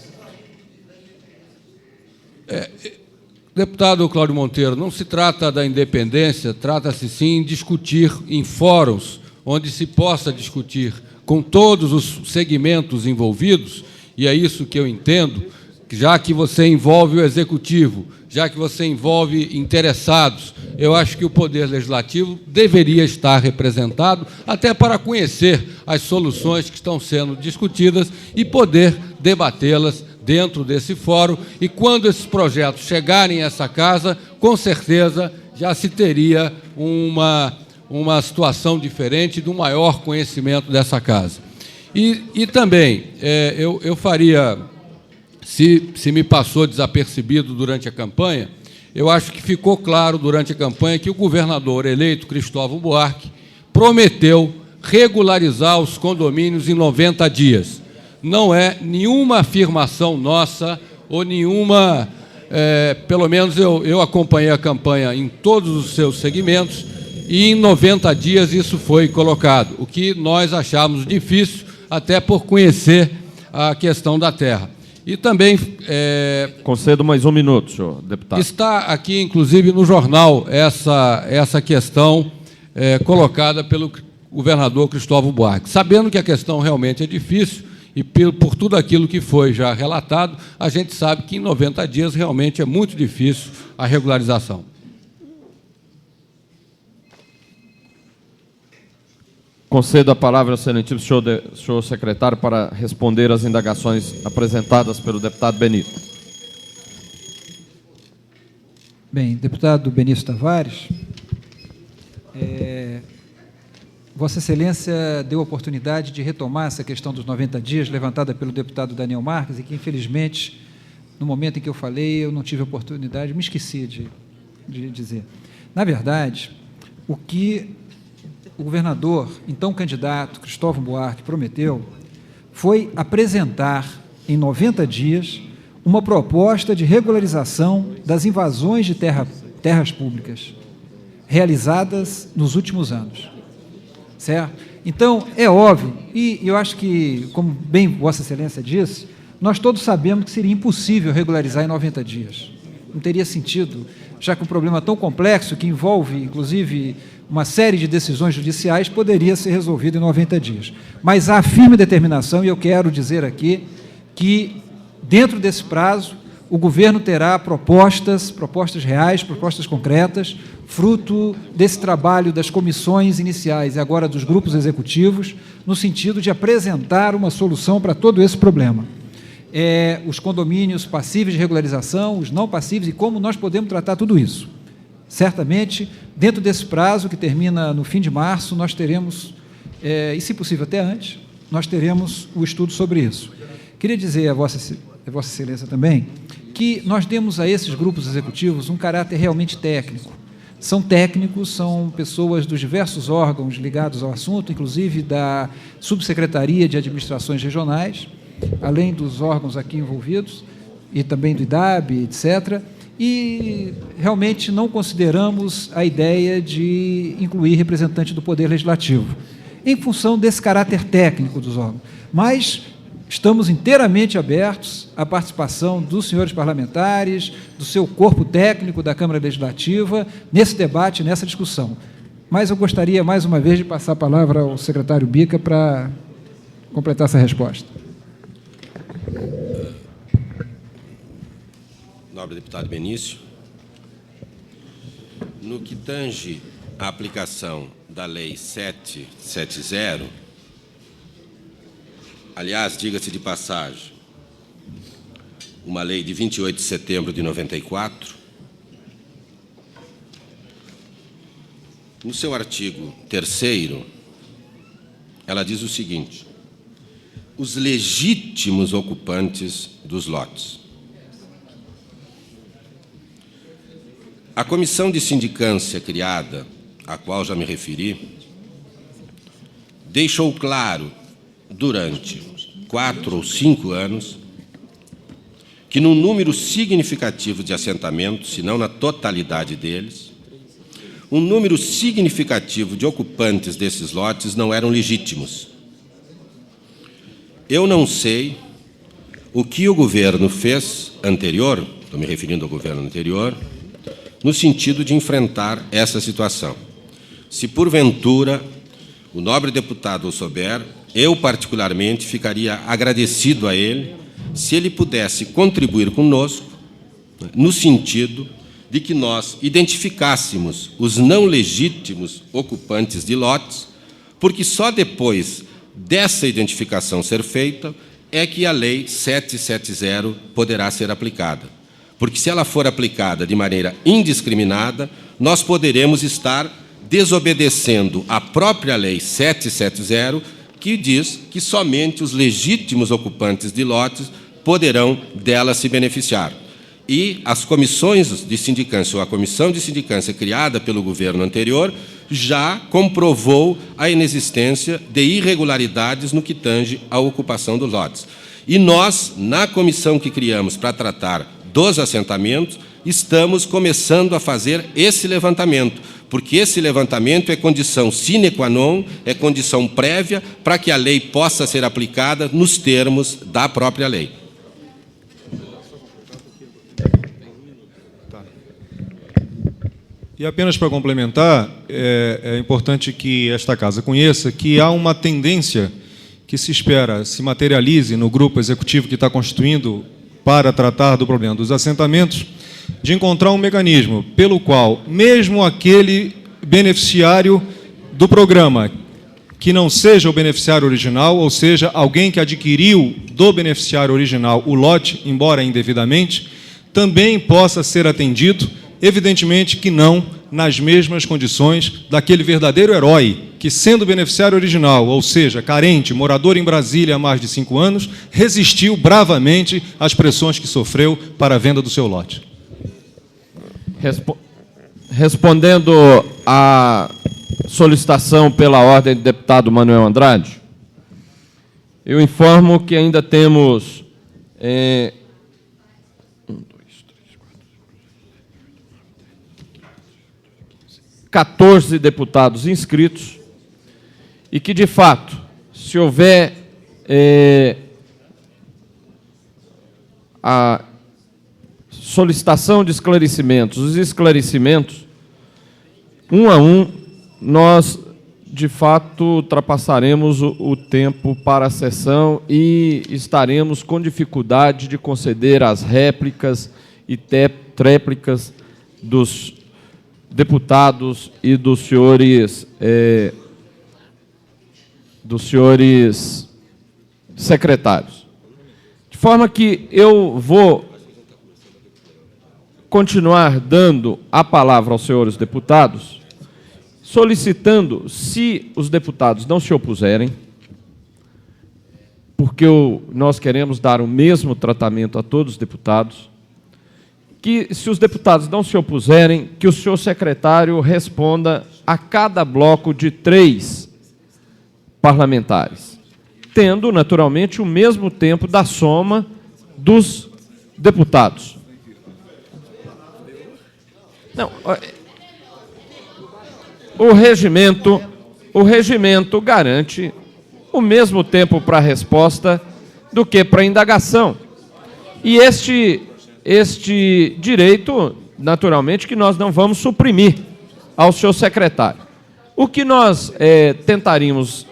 deputado Cláudio Monteiro, não se trata da independência, trata-se sim de discutir em fóruns onde se possa discutir com todos os segmentos envolvidos, e é isso que eu entendo, já que você envolve o Executivo, já que você envolve interessados, eu acho que o Poder Legislativo deveria estar representado, até para conhecer as soluções que estão sendo discutidas e poder debatê-las dentro desse fórum, e quando esses projetos chegarem a essa casa, com certeza já se teria uma situação diferente, de um maior conhecimento dessa casa. E também, eu faria... Se me passou desapercebido durante a campanha, eu acho que ficou claro durante a campanha que o governador eleito, Cristóvão Buarque, prometeu regularizar os condomínios em 90 dias. Não é nenhuma afirmação nossa ou nenhuma... pelo menos eu acompanhei a campanha em todos os seus segmentos e em 90 dias isso foi colocado, o que nós achamos difícil, até por conhecer a questão da terra. E também... Concedo mais 1 minuto, senhor deputado. Está aqui, inclusive, no jornal, essa questão colocada pelo governador Cristóvão Buarque. Sabendo que a questão realmente é difícil, e por tudo aquilo que foi já relatado, a gente sabe que em 90 dias realmente é muito difícil a regularização. Concedo a palavra ao excelentíssimo senhor secretário para responder às indagações apresentadas pelo deputado Benito. Bem, deputado Benício Tavares, Vossa Excelência deu a oportunidade de retomar essa questão dos 90 dias, levantada pelo deputado Daniel Marques, e que, infelizmente, no momento em que eu falei, eu não tive a oportunidade, me esqueci de dizer. Na verdade, o que o governador, então candidato, Cristóvão Buarque, prometeu foi apresentar em 90 dias, uma proposta de regularização das invasões de terras públicas realizadas nos últimos anos. Certo? Então, é óbvio, e eu acho que, como bem Vossa Excelência disse, nós todos sabemos que seria impossível regularizar em 90 dias. Não teria sentido, já que um problema tão complexo, que envolve, inclusive, uma série de decisões judiciais, poderia ser resolvido em 90 dias. Mas há firme determinação, e eu quero dizer aqui, que, dentro desse prazo, o governo terá propostas reais, propostas concretas, fruto desse trabalho das comissões iniciais e agora dos grupos executivos, no sentido de apresentar uma solução para todo esse problema. Os condomínios passíveis de regularização, os não passíveis, e como nós podemos tratar tudo isso. Certamente, dentro desse prazo, que termina no fim de março, nós teremos, e se possível até antes, nós teremos o estudo sobre isso. Queria dizer a Vossa Excelência também que nós demos a esses grupos executivos um caráter realmente técnico. São técnicos, são pessoas dos diversos órgãos ligados ao assunto, inclusive da Subsecretaria de Administrações Regionais, além dos órgãos aqui envolvidos, e também do IDAB, etc., e realmente não consideramos a ideia de incluir representante do Poder Legislativo, em função desse caráter técnico dos órgãos. Mas estamos inteiramente abertos à participação dos senhores parlamentares, do seu corpo técnico da Câmara Legislativa, nesse debate, nessa discussão. Mas eu gostaria, mais uma vez, de passar a palavra ao secretário Bica para completar essa resposta. Nobre deputado Benício, no que tange à aplicação da Lei 770, aliás, diga-se de passagem, uma lei de 28 de setembro de 94, no seu artigo 3º, ela diz o seguinte: os legítimos ocupantes dos lotes. A comissão de sindicância criada, à qual já me referi, deixou claro, durante 4 ou 5 anos, que num número significativo de assentamentos, se não na totalidade deles, um número significativo de ocupantes desses lotes não eram legítimos. Eu não sei o que o governo fez anterior, estou me referindo ao governo anterior, no sentido de enfrentar essa situação. Se, porventura, o nobre deputado o souber, eu, particularmente, ficaria agradecido a ele se ele pudesse contribuir conosco no sentido de que nós identificássemos os não legítimos ocupantes de lotes, porque só depois dessa identificação ser feita é que a Lei 770 poderá ser aplicada. Porque, se ela for aplicada de maneira indiscriminada, nós poderemos estar desobedecendo a própria Lei 770, que diz que somente os legítimos ocupantes de lotes poderão dela se beneficiar. E as comissões de sindicância, ou a comissão de sindicância criada pelo governo anterior, já comprovou a inexistência de irregularidades no que tange à ocupação dos lotes. E nós, na comissão que criamos para tratar dos assentamentos, estamos começando a fazer esse levantamento, porque esse levantamento é condição sine qua non, é condição prévia para que a lei possa ser aplicada nos termos da própria lei. E apenas para complementar, é importante que esta casa conheça que há uma tendência que se espera se materialize no grupo executivo que está constituindo para tratar do problema dos assentamentos, de encontrar um mecanismo pelo qual, mesmo aquele beneficiário do programa que não seja o beneficiário original, ou seja, alguém que adquiriu do beneficiário original o lote, embora indevidamente, também possa ser atendido, evidentemente que não nas mesmas condições daquele verdadeiro herói que, sendo beneficiário original, ou seja, carente, morador em Brasília há mais de 5 anos, resistiu bravamente às pressões que sofreu para a venda do seu lote. Respondendo à solicitação pela ordem do deputado Manuel Andrade, eu informo que ainda temos 14 deputados inscritos e que, de fato, se houver a solicitação de esclarecimentos, os esclarecimentos, um a um, nós, de fato, ultrapassaremos o tempo para a sessão e estaremos com dificuldade de conceder as réplicas e tréplicas dos deputados e dos senhores secretários. De forma que eu vou continuar dando a palavra aos senhores deputados, solicitando, se os deputados não se opuserem, porque nós queremos dar o mesmo tratamento a todos os deputados, que, se os deputados não se opuserem, que o senhor secretário responda a cada bloco de 3 parlamentares, tendo, naturalmente, o mesmo tempo da soma dos deputados. Não, o regimento garante o mesmo tempo para a resposta do que para a indagação. E este direito, naturalmente, que nós não vamos suprimir ao senhor secretário. O que nós tentaríamos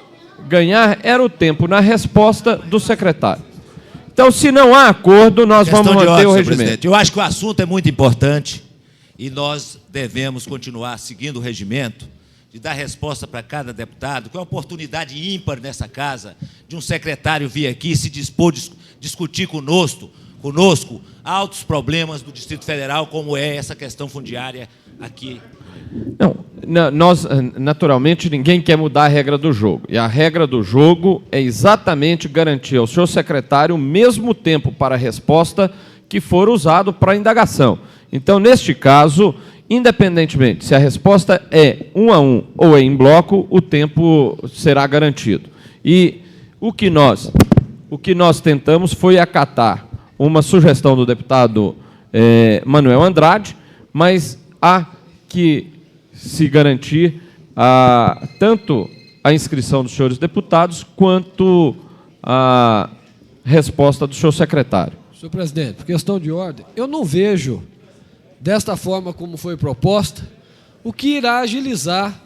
ganhar era o tempo na resposta do secretário. Então, se não há acordo, nós vamos manter o regimento. Presidente. Eu acho que o assunto é muito importante e nós devemos continuar seguindo o regimento de dar resposta para cada deputado, com a oportunidade ímpar nessa casa de um secretário vir aqui e se dispor a discutir conosco altos problemas do Distrito Federal, como é essa questão fundiária aqui. Não, nós, naturalmente, ninguém quer mudar a regra do jogo. E a regra do jogo é exatamente garantir ao senhor secretário o mesmo tempo para a resposta que for usado para a indagação. Então, neste caso, independentemente se a resposta é 1 a 1 ou é em bloco, o tempo será garantido. E o que nós tentamos foi acatar uma sugestão do deputado Manuel Andrade, mas há que se garantir tanto a inscrição dos senhores deputados quanto a resposta do senhor secretário. Senhor presidente, por questão de ordem, eu não vejo, desta forma como foi proposta, o que irá agilizar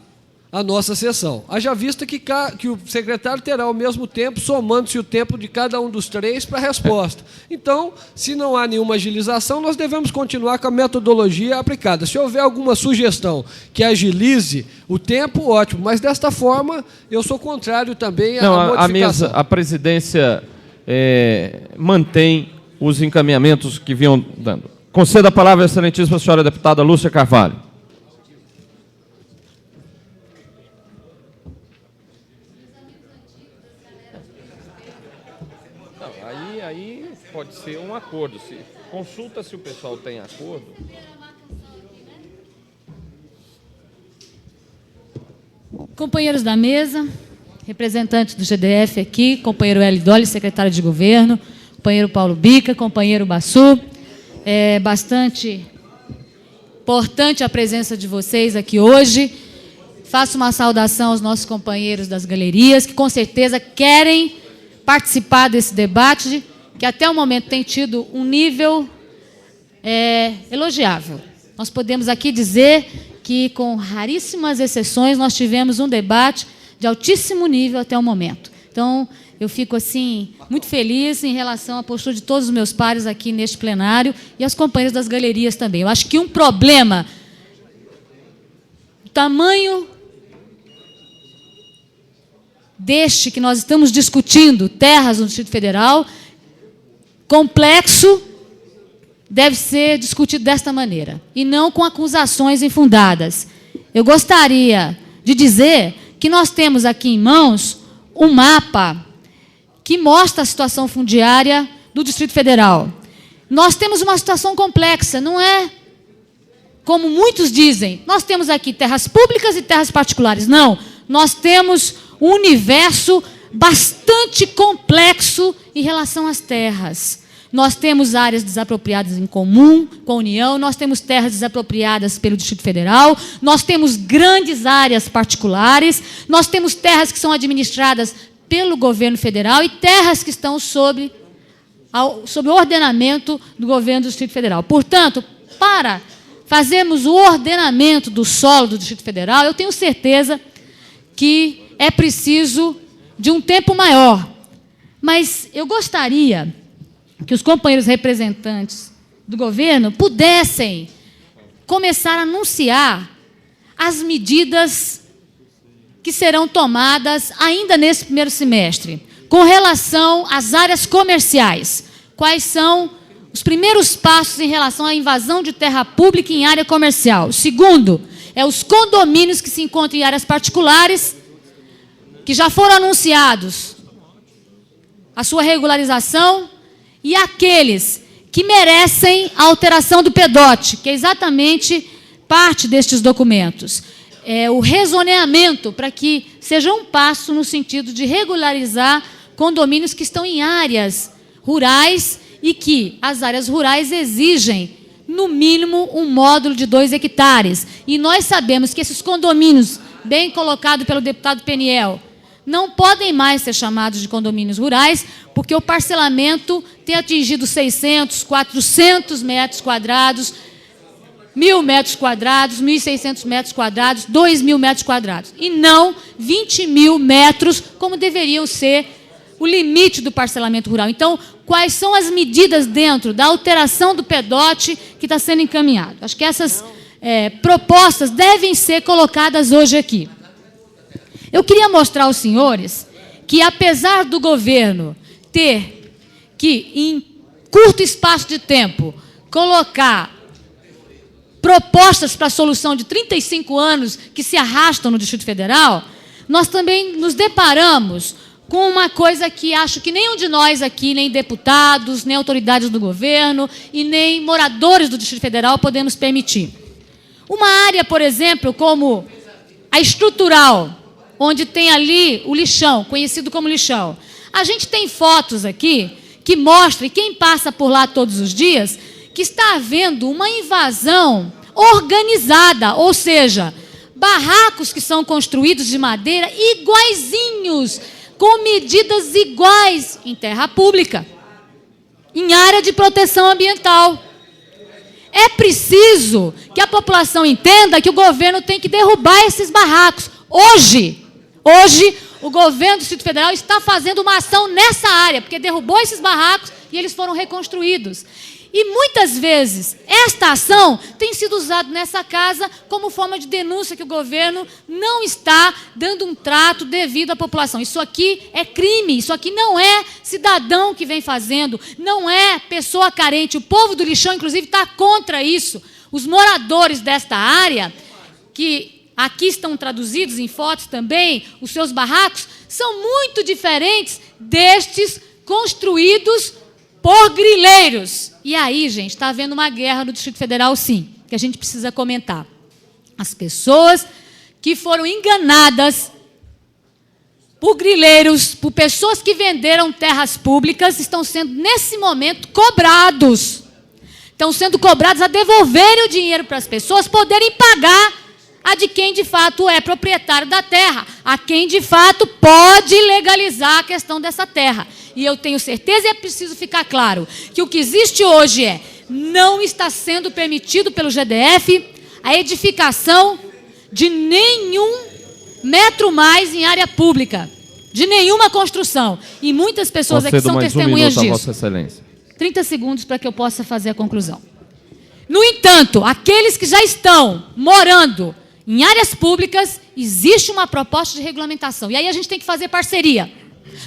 a nossa sessão. Haja vista que o secretário terá ao mesmo tempo, somando-se o tempo de cada um dos 3 para a resposta. Então, se não há nenhuma agilização, nós devemos continuar com a metodologia aplicada. Se houver alguma sugestão que agilize o tempo, ótimo, mas desta forma eu sou contrário também à modificação. A presidência mantém os encaminhamentos que vinham dando. Conceda a palavra à excelentíssima senhora deputada Lúcia Carvalho. Aí pode ser um acordo. Consulta se o pessoal tem acordo. Companheiros da mesa, representantes do GDF aqui, companheiro Hélio Dolly, secretário de governo, companheiro Paulo Bica, companheiro Bassu. É bastante importante a presença de vocês aqui hoje. Faço uma saudação aos nossos companheiros das galerias, que com certeza querem participar desse debate, que até o momento tem tido um nível elogiável. Nós podemos aqui dizer que, com raríssimas exceções, nós tivemos um debate de altíssimo nível até o momento. Então, eu fico assim muito feliz em relação à postura de todos os meus pares aqui neste plenário e aos companheiros das galerias também. Eu acho que um problema do tamanho deste que nós estamos discutindo, terras no Distrito Federal, complexo, deve ser discutido desta maneira, e não com acusações infundadas. Eu gostaria de dizer que nós temos aqui em mãos um mapa que mostra a situação fundiária do Distrito Federal. Nós temos uma situação complexa, não é como muitos dizem, nós temos aqui terras públicas e terras particulares. Não, nós temos um universo bastante complexo em relação às terras. nós temos áreas desapropriadas em comum com a União, nós temos terras desapropriadas pelo Distrito Federal, nós temos grandes áreas particulares, nós temos terras que são administradas pelo governo federal e terras que estão sob o ordenamento do governo do Distrito Federal. Portanto, para fazermos o ordenamento do solo do Distrito Federal, eu tenho certeza que é preciso de um tempo maior. Mas eu gostaria que os companheiros representantes do governo pudessem começar a anunciar as medidas que serão tomadas ainda nesse primeiro semestre, com relação às áreas comerciais. Quais são os primeiros passos em relação à invasão de terra pública em área comercial? O segundo é os condomínios que se encontram em áreas particulares, que já foram anunciados a sua regularização, e aqueles que merecem a alteração do PEDOT, que é exatamente parte destes documentos. É o rezoneamento, para que seja um passo no sentido de regularizar condomínios que estão em áreas rurais e que as áreas rurais exigem, no mínimo, um módulo de 2 hectares. E nós sabemos que esses condomínios, bem colocado pelo deputado Peniel, não podem mais ser chamados de condomínios rurais, porque o parcelamento tem atingido 600, 400 metros quadrados, 1.000 metros quadrados, 1.600 metros quadrados, 2.000 metros quadrados, e não 20.000 metros, como deveriam ser o limite do parcelamento rural. Então, quais são as medidas dentro da alteração do PEDOT que está sendo encaminhado? Acho que essas propostas devem ser colocadas hoje aqui. Eu queria mostrar aos senhores que, apesar do governo ter que, em curto espaço de tempo, colocar propostas para a solução de 35 anos que se arrastam no Distrito Federal, nós também nos deparamos com uma coisa que acho que nenhum de nós aqui, nem deputados, nem autoridades do governo e nem moradores do Distrito Federal podemos permitir. Uma área, por exemplo, como a estrutural, onde tem ali o lixão, conhecido como lixão. A gente tem fotos aqui que mostram, e quem passa por lá todos os dias, que está havendo uma invasão organizada, ou seja, barracos que são construídos de madeira iguaizinhos, com medidas iguais em terra pública, em área de proteção ambiental. É preciso que a população entenda que o governo tem que derrubar esses barracos. Hoje, o governo do Distrito Federal está fazendo uma ação nessa área, porque derrubou esses barracos e eles foram reconstruídos. E, muitas vezes, esta ação tem sido usada nessa casa como forma de denúncia que o governo não está dando um trato devido à população. Isso aqui é crime, isso aqui não é cidadão que vem fazendo, não é pessoa carente. O povo do lixão, inclusive, está contra isso. Os moradores desta área, que aqui estão traduzidos em fotos também, os seus barracos, são muito diferentes destes construídos por grileiros. E aí, gente, está havendo uma guerra no Distrito Federal, sim, que a gente precisa comentar. As pessoas que foram enganadas por grileiros, por pessoas que venderam terras públicas, estão sendo, nesse momento, cobrados. Estão sendo cobrados a devolverem o dinheiro para as pessoas poderem pagar a de quem, de fato, é proprietário da terra, a quem, de fato, pode legalizar a questão dessa terra. E eu tenho certeza, e é preciso ficar claro, que o que existe hoje não está sendo permitido pelo GDF a edificação de nenhum metro mais em área pública, de nenhuma construção. E muitas pessoas aqui são testemunhas disso. Vossa Excelência. 30 segundos para que eu possa fazer a conclusão. No entanto, aqueles que já estão morando em áreas públicas, existe uma proposta de regulamentação. E aí a gente tem que fazer parceria.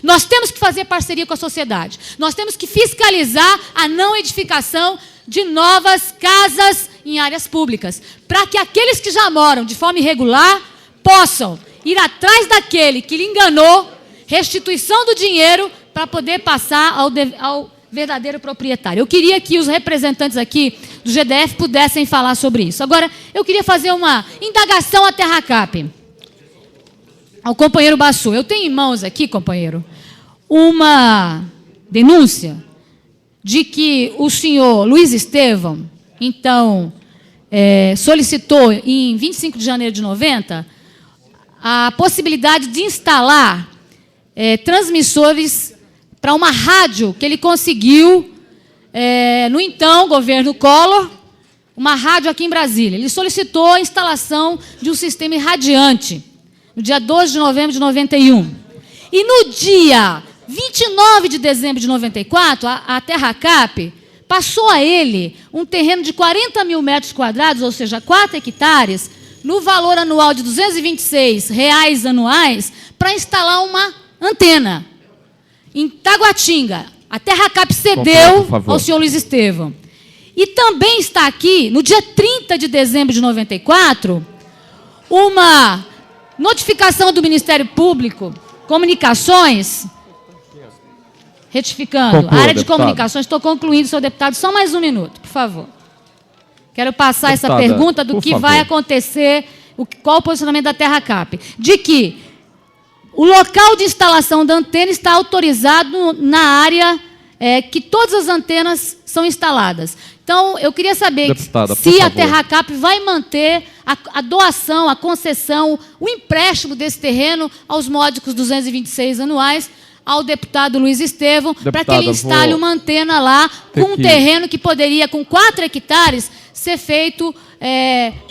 Nós temos que fazer parceria com a sociedade. Nós temos que fiscalizar a não edificação de novas casas em áreas públicas, para que aqueles que já moram de forma irregular possam ir atrás daquele que lhe enganou, restituição do dinheiro, para poder passar ao verdadeiro proprietário. Eu queria que os representantes aqui do GDF pudessem falar sobre isso. Agora, eu queria fazer uma indagação à Terracap. Ao companheiro Bassu. Eu tenho em mãos aqui, companheiro, uma denúncia de que o senhor Luiz Estevão, então, solicitou, em 25 de janeiro de 90, a possibilidade de instalar transmissores para uma rádio que ele conseguiu, no então governo Collor, uma rádio aqui em Brasília. Ele solicitou a instalação de um sistema irradiante, no dia 12 de novembro de 91. E no dia 29 de dezembro de 94, a Terracap passou a ele um terreno de 40 mil metros quadrados, ou seja, 4 hectares, no valor anual de R$ 226 anuais, para instalar uma antena. Em Taguatinga, a Terracap cedeu ao senhor Luiz Estevão. E também está aqui, no dia 30 de dezembro de 94, uma notificação do Ministério Público, Comunicações, retificando, Conclua, a área de deputado. comunicações, estou concluindo, senhor deputado, só mais um minuto, por favor. Quero passar essa Deputada, pergunta do por que favor. vai acontecer, qual o posicionamento da Terracap. De que o local de instalação da antena está autorizado na área que todas as antenas são instaladas. Então, eu queria saber Deputada, por se a favor. Terracap vai manter a doação, a concessão, o empréstimo desse terreno aos módicos 226 anuais ao deputado Luiz Estevão, para que ele Deputada, instale vou uma antena lá, ter com um que- terreno que poderia, com 4 hectares, ser feito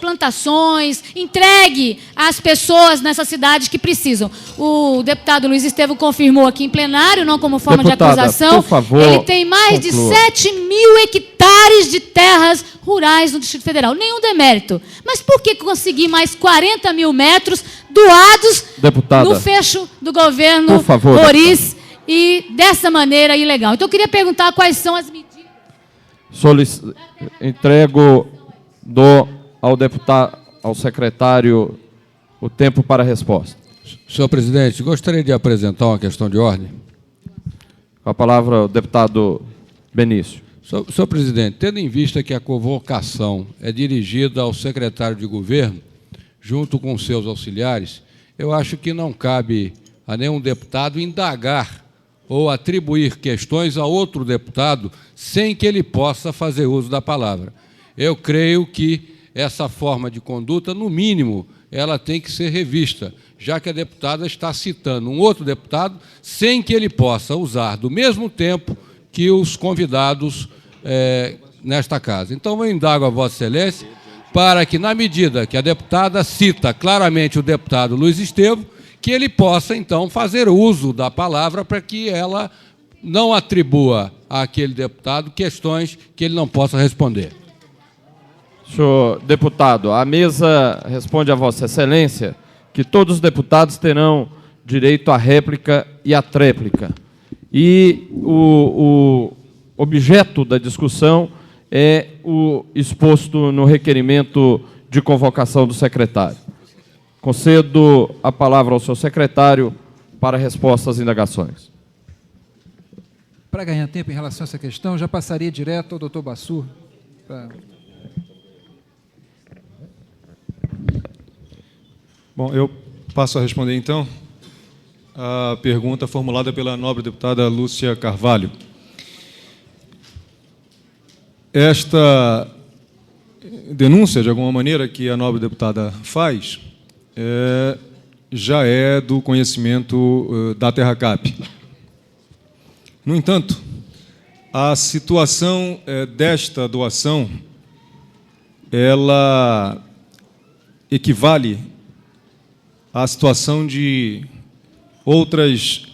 plantações, entregue às pessoas nessa cidade que precisam. O deputado Luiz Estevão confirmou aqui em plenário, não como forma Deputada, de acusação, por favor, ele tem mais de conclua. 7 mil hectares de terras rurais no Distrito Federal. Nenhum demérito. Mas por que conseguir mais 40 mil metros doados Deputada. no fecho do governo Por favor, Roriz e dessa maneira ilegal? Então, eu queria perguntar quais são as medidas. Entrego ao secretário o tempo para a resposta. Senhor presidente, gostaria de apresentar uma questão de ordem. Com a palavra, o deputado Benício. Senhor presidente, tendo em vista que a convocação é dirigida ao secretário de governo, junto com seus auxiliares, eu acho que não cabe a nenhum deputado indagar ou atribuir questões a outro deputado sem que ele possa fazer uso da palavra. Eu creio que essa forma de conduta, no mínimo, ela tem que ser revista, já que a deputada está citando um outro deputado sem que ele possa usar do mesmo tempo que os convidados nesta casa. Então, eu indago a Vossa Excelência para que, na medida que a deputada cita claramente o deputado Luiz Estevão, que ele possa, então, fazer uso da palavra para que ela não atribua àquele deputado questões que ele não possa responder. Senhor deputado, a mesa responde a Vossa Excelência que todos os deputados terão direito à réplica e à tréplica. E o objeto da discussão é o exposto no requerimento de convocação do secretário. Concedo a palavra ao senhor secretário para resposta às indagações. Para ganhar tempo em relação a essa questão, já passaria direto ao doutor Bassur. Bom, eu passo a responder, então, a pergunta formulada pela nobre deputada Lúcia Carvalho. Esta denúncia, de alguma maneira, que a nobre deputada faz, já é do conhecimento da Terracap. No entanto, a situação desta doação, ela equivale à situação de outras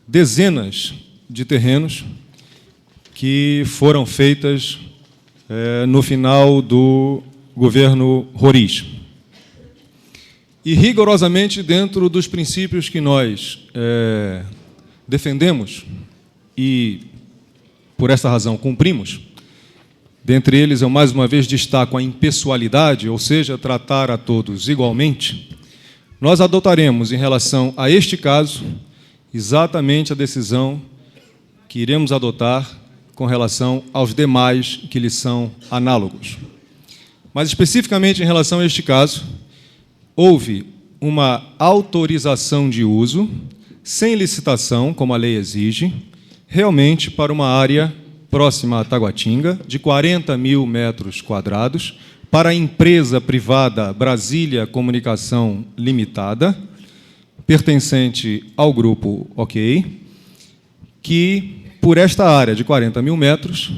dezenas de terrenos que foram feitas no final do governo Roriz. E rigorosamente dentro dos princípios que nós defendemos e, por essa razão, cumprimos. Dentre eles, eu mais uma vez destaco a impessoalidade, ou seja, tratar a todos igualmente. Nós adotaremos, em relação a este caso, exatamente a decisão que iremos adotar com relação aos demais que lhes são análogos. Mas, especificamente em relação a este caso, houve uma autorização de uso, sem licitação, como a lei exige, realmente para uma área próxima a Taguatinga, de 40 mil metros quadrados, para a empresa privada Brasília Comunicação Limitada, pertencente ao grupo OK, que, por esta área de 40 mil metros,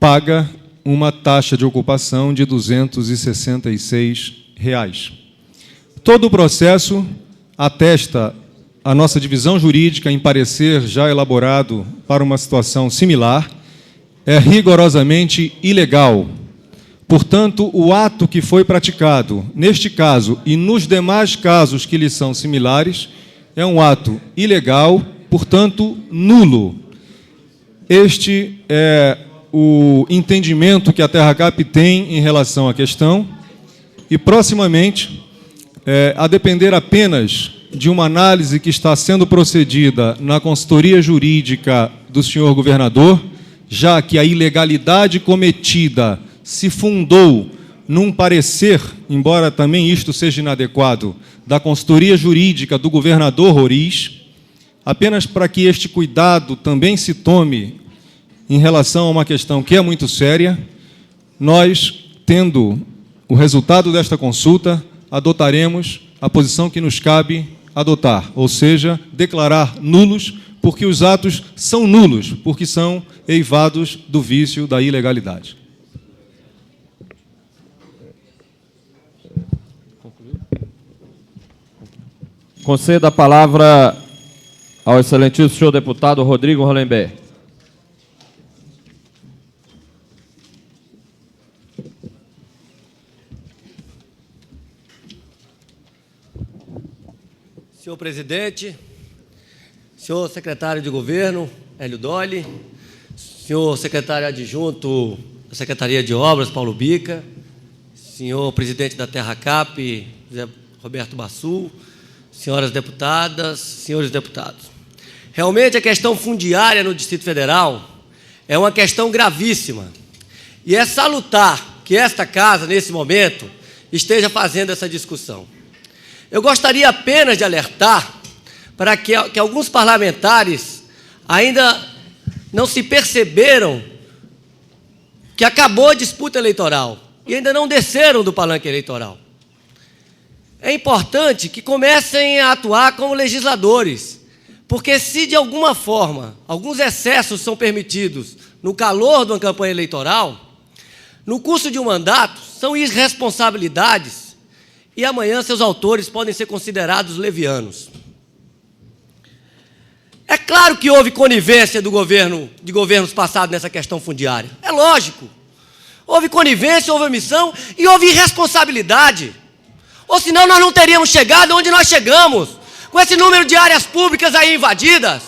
paga uma taxa de ocupação de R$ 266. Todo o processo atesta a nossa divisão jurídica em parecer já elaborado para uma situação similar, é rigorosamente ilegal. Portanto, o ato que foi praticado, neste caso e nos demais casos que lhe são similares, é um ato ilegal, portanto, nulo. Este é o entendimento que a TerraCap tem em relação à questão e, proximamente, a depender apenas de uma análise que está sendo procedida na consultoria jurídica do senhor governador, já que a ilegalidade cometida se fundou num parecer, embora também isto seja inadequado, da consultoria jurídica do governador Roriz, apenas para que este cuidado também se tome em relação a uma questão que é muito séria, nós, tendo o resultado desta consulta, adotaremos a posição que nos cabe adotar, ou seja, declarar nulos, porque os atos são nulos, porque são eivados do vício da ilegalidade. Conceda a palavra ao excelentíssimo senhor deputado Rodrigo Hollenberg. Senhor presidente, senhor secretário de governo, Hélio Dolli, senhor secretário adjunto da Secretaria de Obras, Paulo Bica, senhor presidente da TerraCap, José Roberto Bassu, senhoras deputadas, senhores deputados. Realmente a questão fundiária no Distrito Federal é uma questão gravíssima e é salutar que esta casa, nesse momento, esteja fazendo essa discussão. Eu gostaria apenas de alertar para que alguns parlamentares ainda não se perceberam que acabou a disputa eleitoral e ainda não desceram do palanque eleitoral. É importante que comecem a atuar como legisladores, porque se de alguma forma alguns excessos são permitidos no calor de uma campanha eleitoral, no curso de um mandato são irresponsabilidades e amanhã seus autores podem ser considerados levianos. É claro que houve conivência de governos passados nessa questão fundiária. É lógico. Houve conivência, houve omissão e houve irresponsabilidade. Ou senão nós não teríamos chegado onde nós chegamos, com esse número de áreas públicas aí invadidas.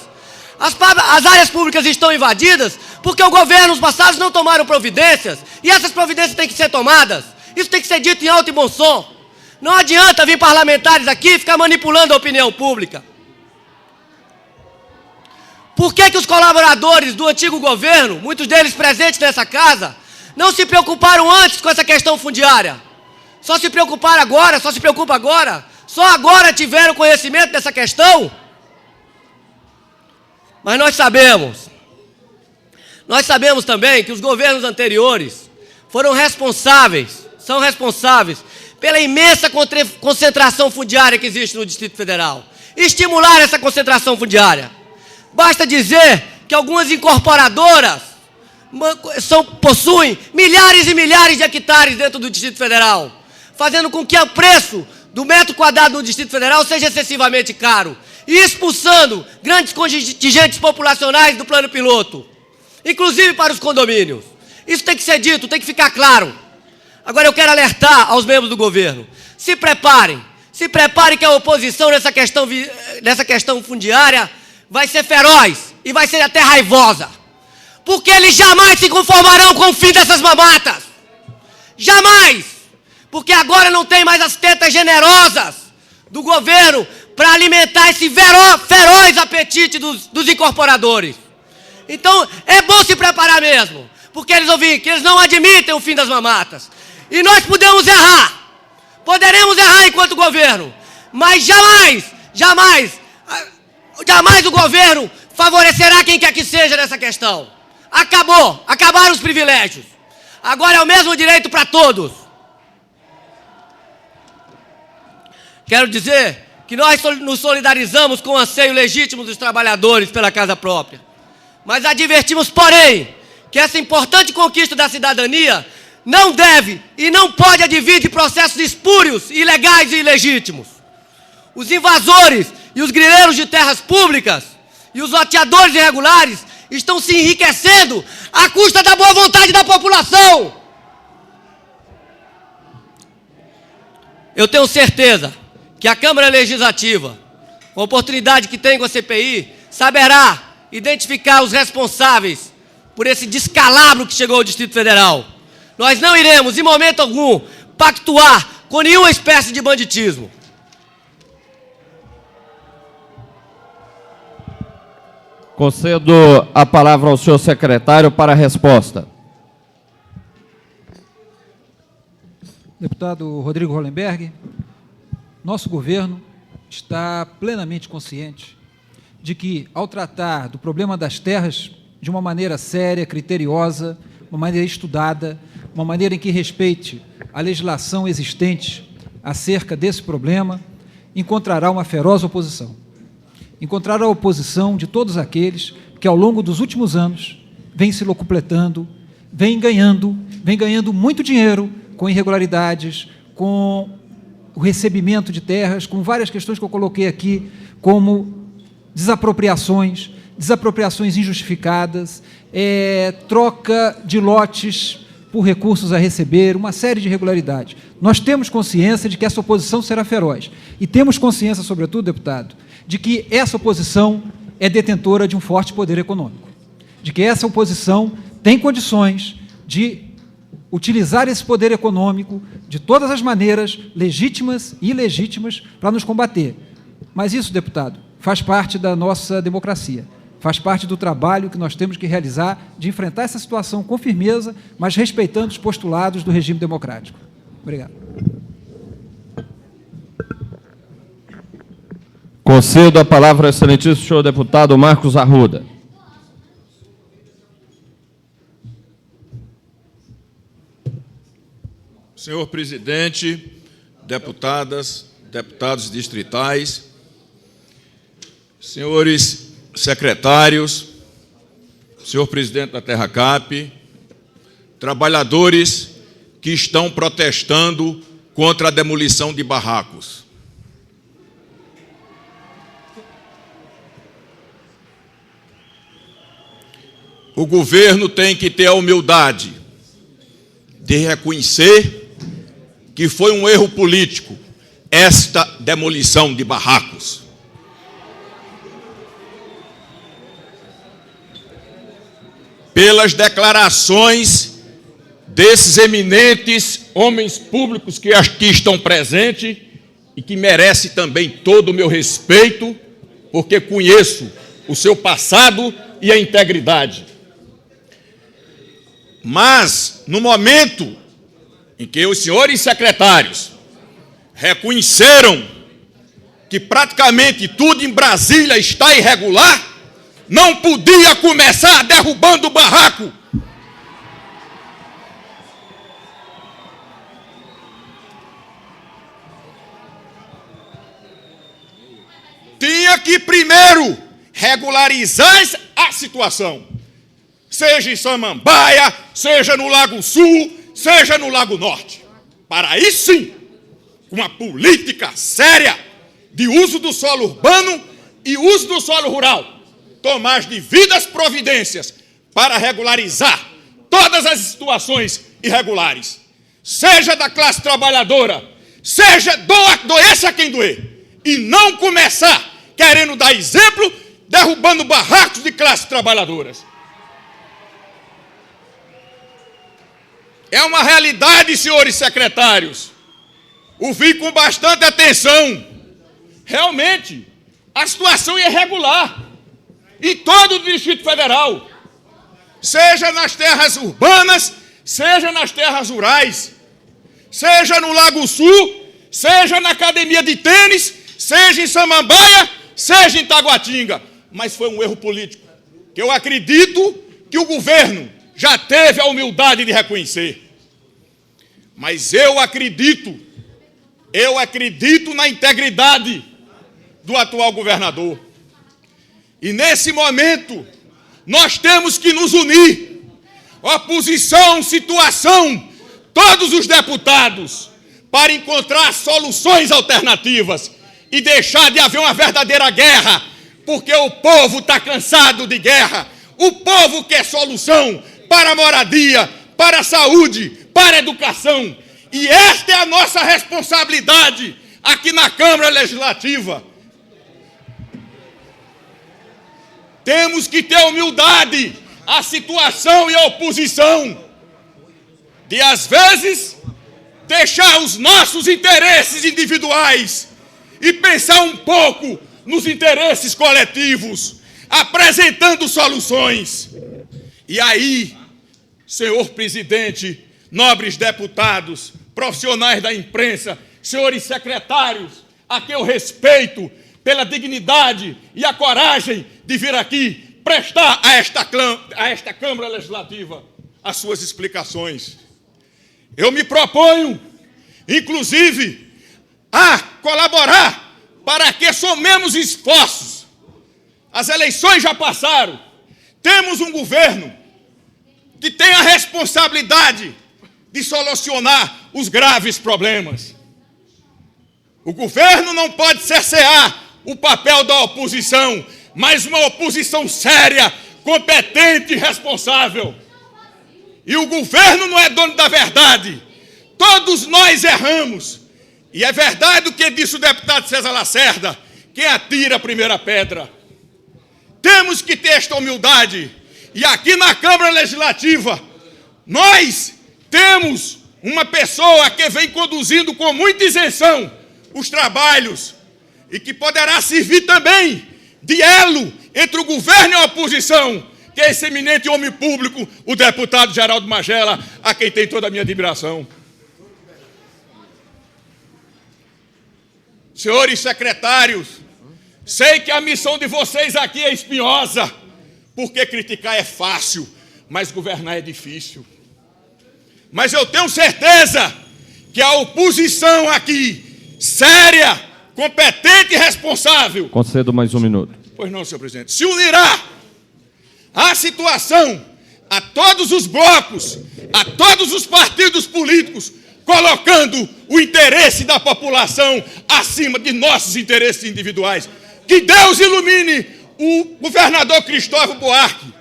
As áreas públicas estão invadidas porque os governos passados não tomaram providências e essas providências têm que ser tomadas. Isso tem que ser dito em alto e bom som. Não adianta vir parlamentares aqui e ficar manipulando a opinião pública. Por que os colaboradores do antigo governo, muitos deles presentes nessa casa, não se preocuparam antes com essa questão fundiária? Só se preocuparam agora, só se preocupa agora? Só agora tiveram conhecimento dessa questão? Mas nós sabemos também que os governos anteriores são responsáveis pela imensa concentração fundiária que existe no Distrito Federal. Estimular essa concentração fundiária. Basta dizer que algumas incorporadoras possuem milhares e milhares de hectares dentro do Distrito Federal, fazendo com que o preço do metro quadrado no Distrito Federal seja excessivamente caro e expulsando grandes contingentes populacionais do plano piloto, inclusive para os condomínios. Isso tem que ser dito, tem que ficar claro. Agora eu quero alertar aos membros do governo. Se preparem que a oposição nessa questão fundiária vai ser feroz e vai ser até raivosa. Porque eles jamais se conformarão com o fim dessas mamatas. Jamais! Porque agora não tem mais as tetas generosas do governo para alimentar esse feroz apetite dos incorporadores. Então é bom se preparar mesmo, porque eles ouviram que eles não admitem o fim das mamatas. E nós poderemos errar enquanto governo, mas jamais o governo favorecerá quem quer que seja nessa questão. Acabou, acabaram os privilégios. Agora é o mesmo direito para todos. Quero dizer que nós nos solidarizamos com o anseio legítimo dos trabalhadores pela casa própria. Mas advertimos, porém, que essa importante conquista da cidadania não deve e não pode advir de processos espúrios, ilegais e ilegítimos. Os invasores e os grileiros de terras públicas e os loteadores irregulares estão se enriquecendo à custa da boa vontade da população. Eu tenho certeza que a Câmara Legislativa, com a oportunidade que tem com a CPI, saberá identificar os responsáveis por esse descalabro que chegou ao Distrito Federal. Nós não iremos, em momento algum, pactuar com nenhuma espécie de banditismo. Concedo a palavra ao senhor secretário para a resposta. Deputado Rodrigo Hollenberg, nosso governo está plenamente consciente de que, ao tratar do problema das terras de uma maneira séria, criteriosa, uma maneira estudada, uma maneira em que respeite a legislação existente acerca desse problema, encontrará uma feroz oposição. Encontrará a oposição de todos aqueles que, ao longo dos últimos anos, vêm se locupletando, vêm ganhando muito dinheiro com irregularidades, com o recebimento de terras, com várias questões que eu coloquei aqui, como desapropriações injustificadas, troca de lotes por recursos a receber, uma série de irregularidades. Nós temos consciência de que essa oposição será feroz. E temos consciência, sobretudo, deputado, de que essa oposição é detentora de um forte poder econômico. De que essa oposição tem condições de utilizar esse poder econômico de todas as maneiras, legítimas e ilegítimas, para nos combater. Mas isso, deputado, faz parte da nossa democracia. Faz parte do trabalho que nós temos que realizar de enfrentar essa situação com firmeza, mas respeitando os postulados do regime democrático. Obrigado. Concedo a palavra ao excelentíssimo senhor deputado Marcos Arruda. Senhor presidente, deputadas, deputados distritais, senhores secretários, senhor presidente da TerraCap, trabalhadores que estão protestando contra a demolição de barracos. O governo tem que ter a humildade de reconhecer que foi um erro político esta demolição de barracos. Pelas declarações desses eminentes homens públicos que aqui estão presentes e que merecem também todo o meu respeito, porque conheço o seu passado e a integridade. Mas, no momento em que os senhores secretários reconheceram que praticamente tudo em Brasília está irregular, não podia começar derrubando o barraco. Tinha que primeiro regularizar a situação, seja em Samambaia, seja no Lago Sul, seja no Lago Norte, para aí sim, com uma política séria de uso do solo urbano e uso do solo rural, tomar as devidas providências para regularizar todas as situações irregulares, seja da classe trabalhadora, seja doença a quem doer, e não começar querendo dar exemplo, derrubando barracos de classes trabalhadoras. É uma realidade, senhores secretários. Ouvi com bastante atenção. Realmente, a situação é irregular em todo o Distrito Federal, seja nas terras urbanas, seja nas terras rurais, seja no Lago Sul, seja na academia de tênis, seja em Samambaia, seja em Taguatinga. Mas foi um erro político, que eu acredito que o governo já teve a humildade de reconhecer. Mas eu acredito na integridade do atual governador. E nesse momento, nós temos que nos unir. Oposição, situação, todos os deputados, para encontrar soluções alternativas e deixar de haver uma verdadeira guerra, porque o povo está cansado de guerra. O povo quer solução para a moradia, para a saúde, para a educação. E esta é a nossa responsabilidade aqui na Câmara Legislativa. Temos que ter humildade, a situação e a oposição, de às vezes deixar os nossos interesses individuais e pensar um pouco nos interesses coletivos, apresentando soluções. E aí, senhor presidente, nobres deputados, profissionais da imprensa, senhores secretários, a quem eu respeito pela dignidade e a coragem de vir aqui prestar a esta Câmara Legislativa as suas explicações. Eu me proponho, inclusive, a colaborar para que somemos esforços. As eleições já passaram. Temos um governo que tem a responsabilidade de solucionar os graves problemas. O governo não pode cercear o papel da oposição, mas uma oposição séria, competente e responsável. E o governo não é dono da verdade. Todos nós erramos. E é verdade o que disse o deputado César Lacerda: quem atira a primeira pedra. Temos que ter esta humildade. E aqui na Câmara Legislativa, nós temos uma pessoa que vem conduzindo com muita isenção os trabalhos e que poderá servir também de elo entre o governo e a oposição, que é esse eminente homem público, o deputado Geraldo Magela, a quem tem toda a minha admiração. Senhores secretários, sei que a missão de vocês aqui é espinhosa, porque criticar é fácil, mas governar é difícil. Mas eu tenho certeza que a oposição aqui, séria, competente e responsável... Concedo mais um minuto. Pois não, senhor presidente. Se unirá à situação, a todos os blocos, a todos os partidos políticos, colocando o interesse da população acima de nossos interesses individuais. Que Deus ilumine o governador Cristóvão Buarque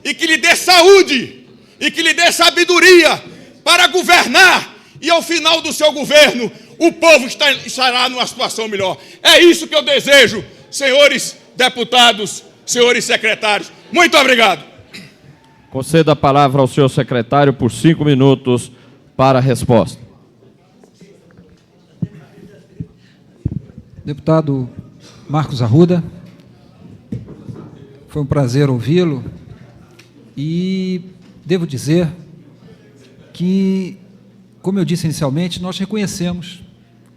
e que lhe dê saúde e que lhe dê sabedoria para governar, e ao final do seu governo o povo estará numa situação melhor. É isso que eu desejo, senhores deputados, senhores secretários. Muito obrigado. Conceda a palavra ao senhor secretário por 5 minutos para a resposta. Deputado Marcos Arruda, foi um prazer ouvi-lo e devo dizer que, como eu disse inicialmente, nós reconhecemos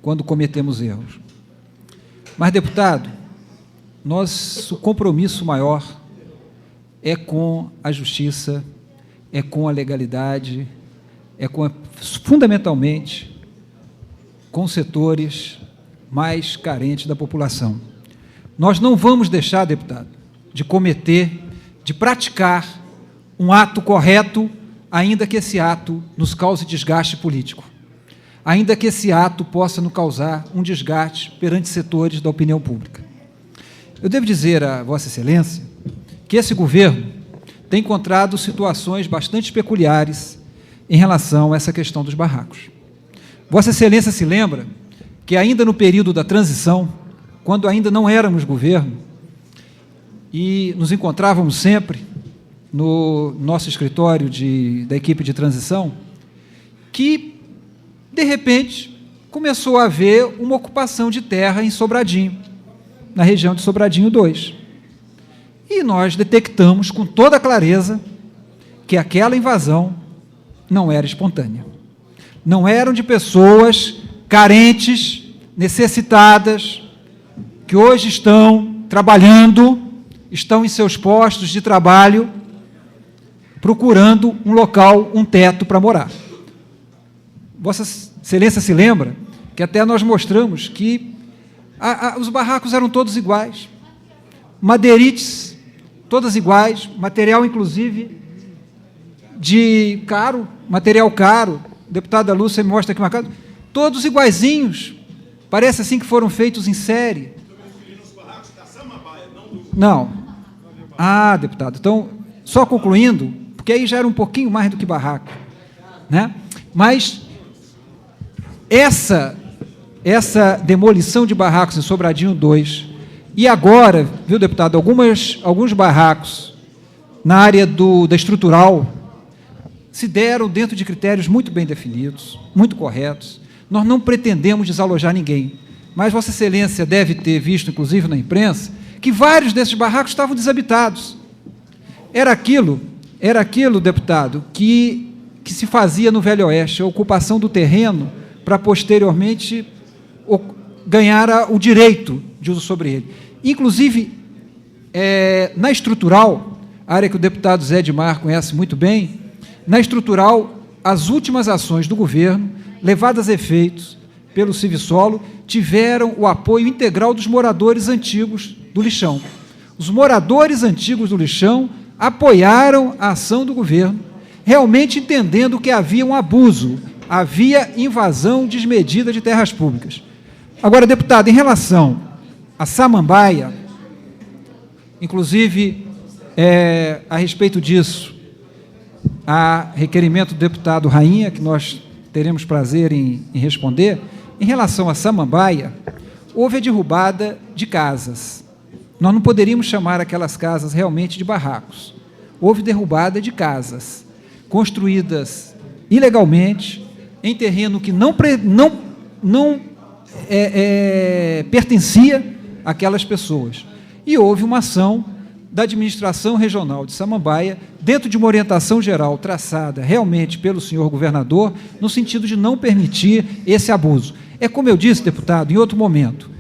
quando cometemos erros. Mas, deputado, nosso compromisso maior é com a justiça, é com a legalidade, fundamentalmente, com setores mais carentes da população. Nós não vamos deixar, deputado, de praticar um ato correto, ainda que esse ato nos cause desgaste político, ainda que esse ato possa nos causar um desgaste perante setores da opinião pública. Eu devo dizer a Vossa Excelência que esse governo tem encontrado situações bastante peculiares em relação a essa questão dos barracos. Vossa Excelência se lembra que ainda no período da transição, quando ainda não éramos governo, e nos encontrávamos sempre no nosso escritório da equipe de transição, que, de repente, começou a haver uma ocupação de terra em Sobradinho, na região de Sobradinho 2. E nós detectamos com toda clareza que aquela invasão não era espontânea. Não eram de pessoas carentes, necessitadas, que hoje estão trabalhando, estão em seus postos de trabalho, procurando um local, um teto para morar. Vossa Excelência se lembra que até nós mostramos que os barracos eram todos iguais, madeirites, todas iguais, material, inclusive, de caro, material caro. A deputada Lúcia me mostra aqui uma casa, todos iguaizinhos, parece assim que foram feitos em série. Não. Ah, deputado, então, só concluindo, porque aí já era um pouquinho mais do que barraco, né? Mas essa demolição de barracos em Sobradinho 2, e agora, viu, deputado, alguns barracos na área da estrutural se deram dentro de critérios muito bem definidos, muito corretos. Nós não pretendemos desalojar ninguém, mas Vossa Excelência deve ter visto, inclusive na imprensa, que vários desses barracos estavam desabitados. Era aquilo, deputado, que se fazia no Velho Oeste, a ocupação do terreno para posteriormente ganhar o direito de uso sobre ele. Inclusive, na estrutural, a área que o deputado Zé Edmar conhece muito bem, na estrutural, as últimas ações do governo, levadas a efeitos pelo Civisolo, tiveram o apoio integral dos moradores antigos do Lixão. Os moradores antigos do Lixão apoiaram a ação do governo, realmente entendendo que havia um abuso, havia invasão desmedida de terras públicas. Agora, deputado, em relação a Samambaia, inclusive, a respeito disso, a requerimento do deputado Rainha, que nós teremos prazer em responder, em relação a Samambaia, houve a derrubada de casas. Nós não poderíamos chamar aquelas casas realmente de barracos. Houve derrubada de casas, construídas ilegalmente, em terreno que não pertencia àquelas pessoas. E houve uma ação da administração regional de Samambaia, dentro de uma orientação geral traçada realmente pelo senhor governador, no sentido de não permitir esse abuso. É como eu disse, deputado, em outro momento,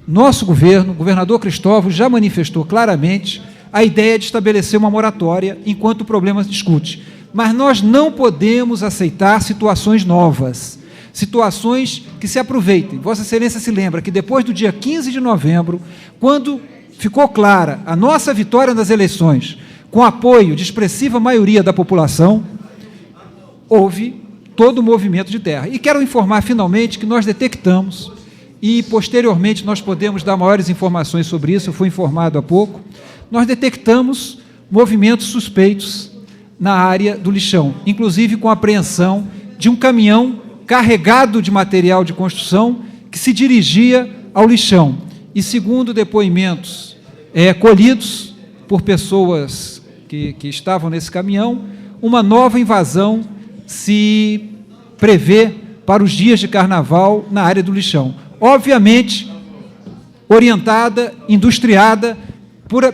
nosso governo, o governador Cristóvão, já manifestou claramente a ideia de estabelecer uma moratória enquanto o problema se discute. Mas nós não podemos aceitar situações novas, situações que se aproveitem. Vossa Excelência se lembra que depois do dia 15 de novembro, quando ficou clara a nossa vitória nas eleições, com apoio de expressiva maioria da população, houve todo o movimento de terra. E quero informar, finalmente, que nós detectamos, e posteriormente nós podemos dar maiores informações sobre isso, eu fui informado há pouco, nós detectamos movimentos suspeitos na área do Lixão, inclusive com a apreensão de um caminhão carregado de material de construção que se dirigia ao Lixão. E, segundo depoimentos colhidos por pessoas que estavam nesse caminhão, uma nova invasão se prevê para os dias de carnaval na área do Lixão. Obviamente, orientada, industriada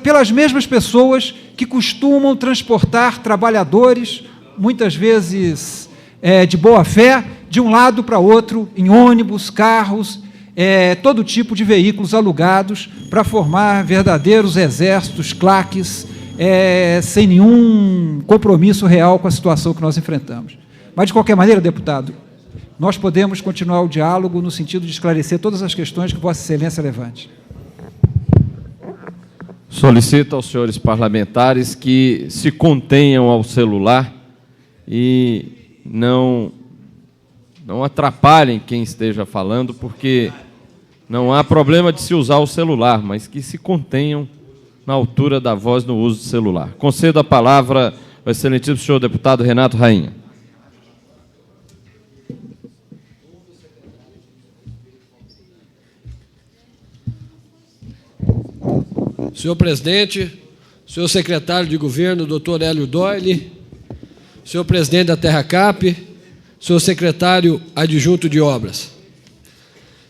pelas mesmas pessoas que costumam transportar trabalhadores, muitas vezes de boa fé, de um lado para outro, em ônibus, carros, todo tipo de veículos alugados para formar verdadeiros exércitos, claques, sem nenhum compromisso real com a situação que nós enfrentamos. Mas, de qualquer maneira, deputado, nós podemos continuar o diálogo no sentido de esclarecer todas as questões que Vossa Excelência levante. Solicito aos senhores parlamentares que se contenham ao celular e não atrapalhem quem esteja falando, porque não há problema de se usar o celular, mas que se contenham na altura da voz no uso do celular. Concedo a palavra ao excelentíssimo senhor deputado Renato Rainha. Senhor presidente, senhor secretário de governo, doutor Hélio Doyle, senhor presidente da TerraCap, senhor secretário adjunto de obras.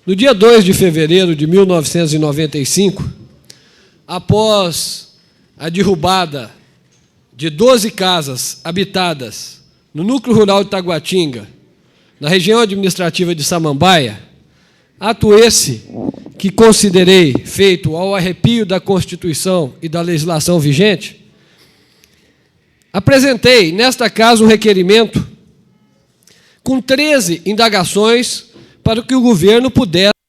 No dia 2 de fevereiro de 1995, após a derrubada de 12 casas habitadas no núcleo rural de Taguatinga, na região administrativa de Samambaia, ato esse que considerei feito ao arrepio da Constituição e da legislação vigente, apresentei, nesta casa, um requerimento com 13 indagações para que o governo pudesse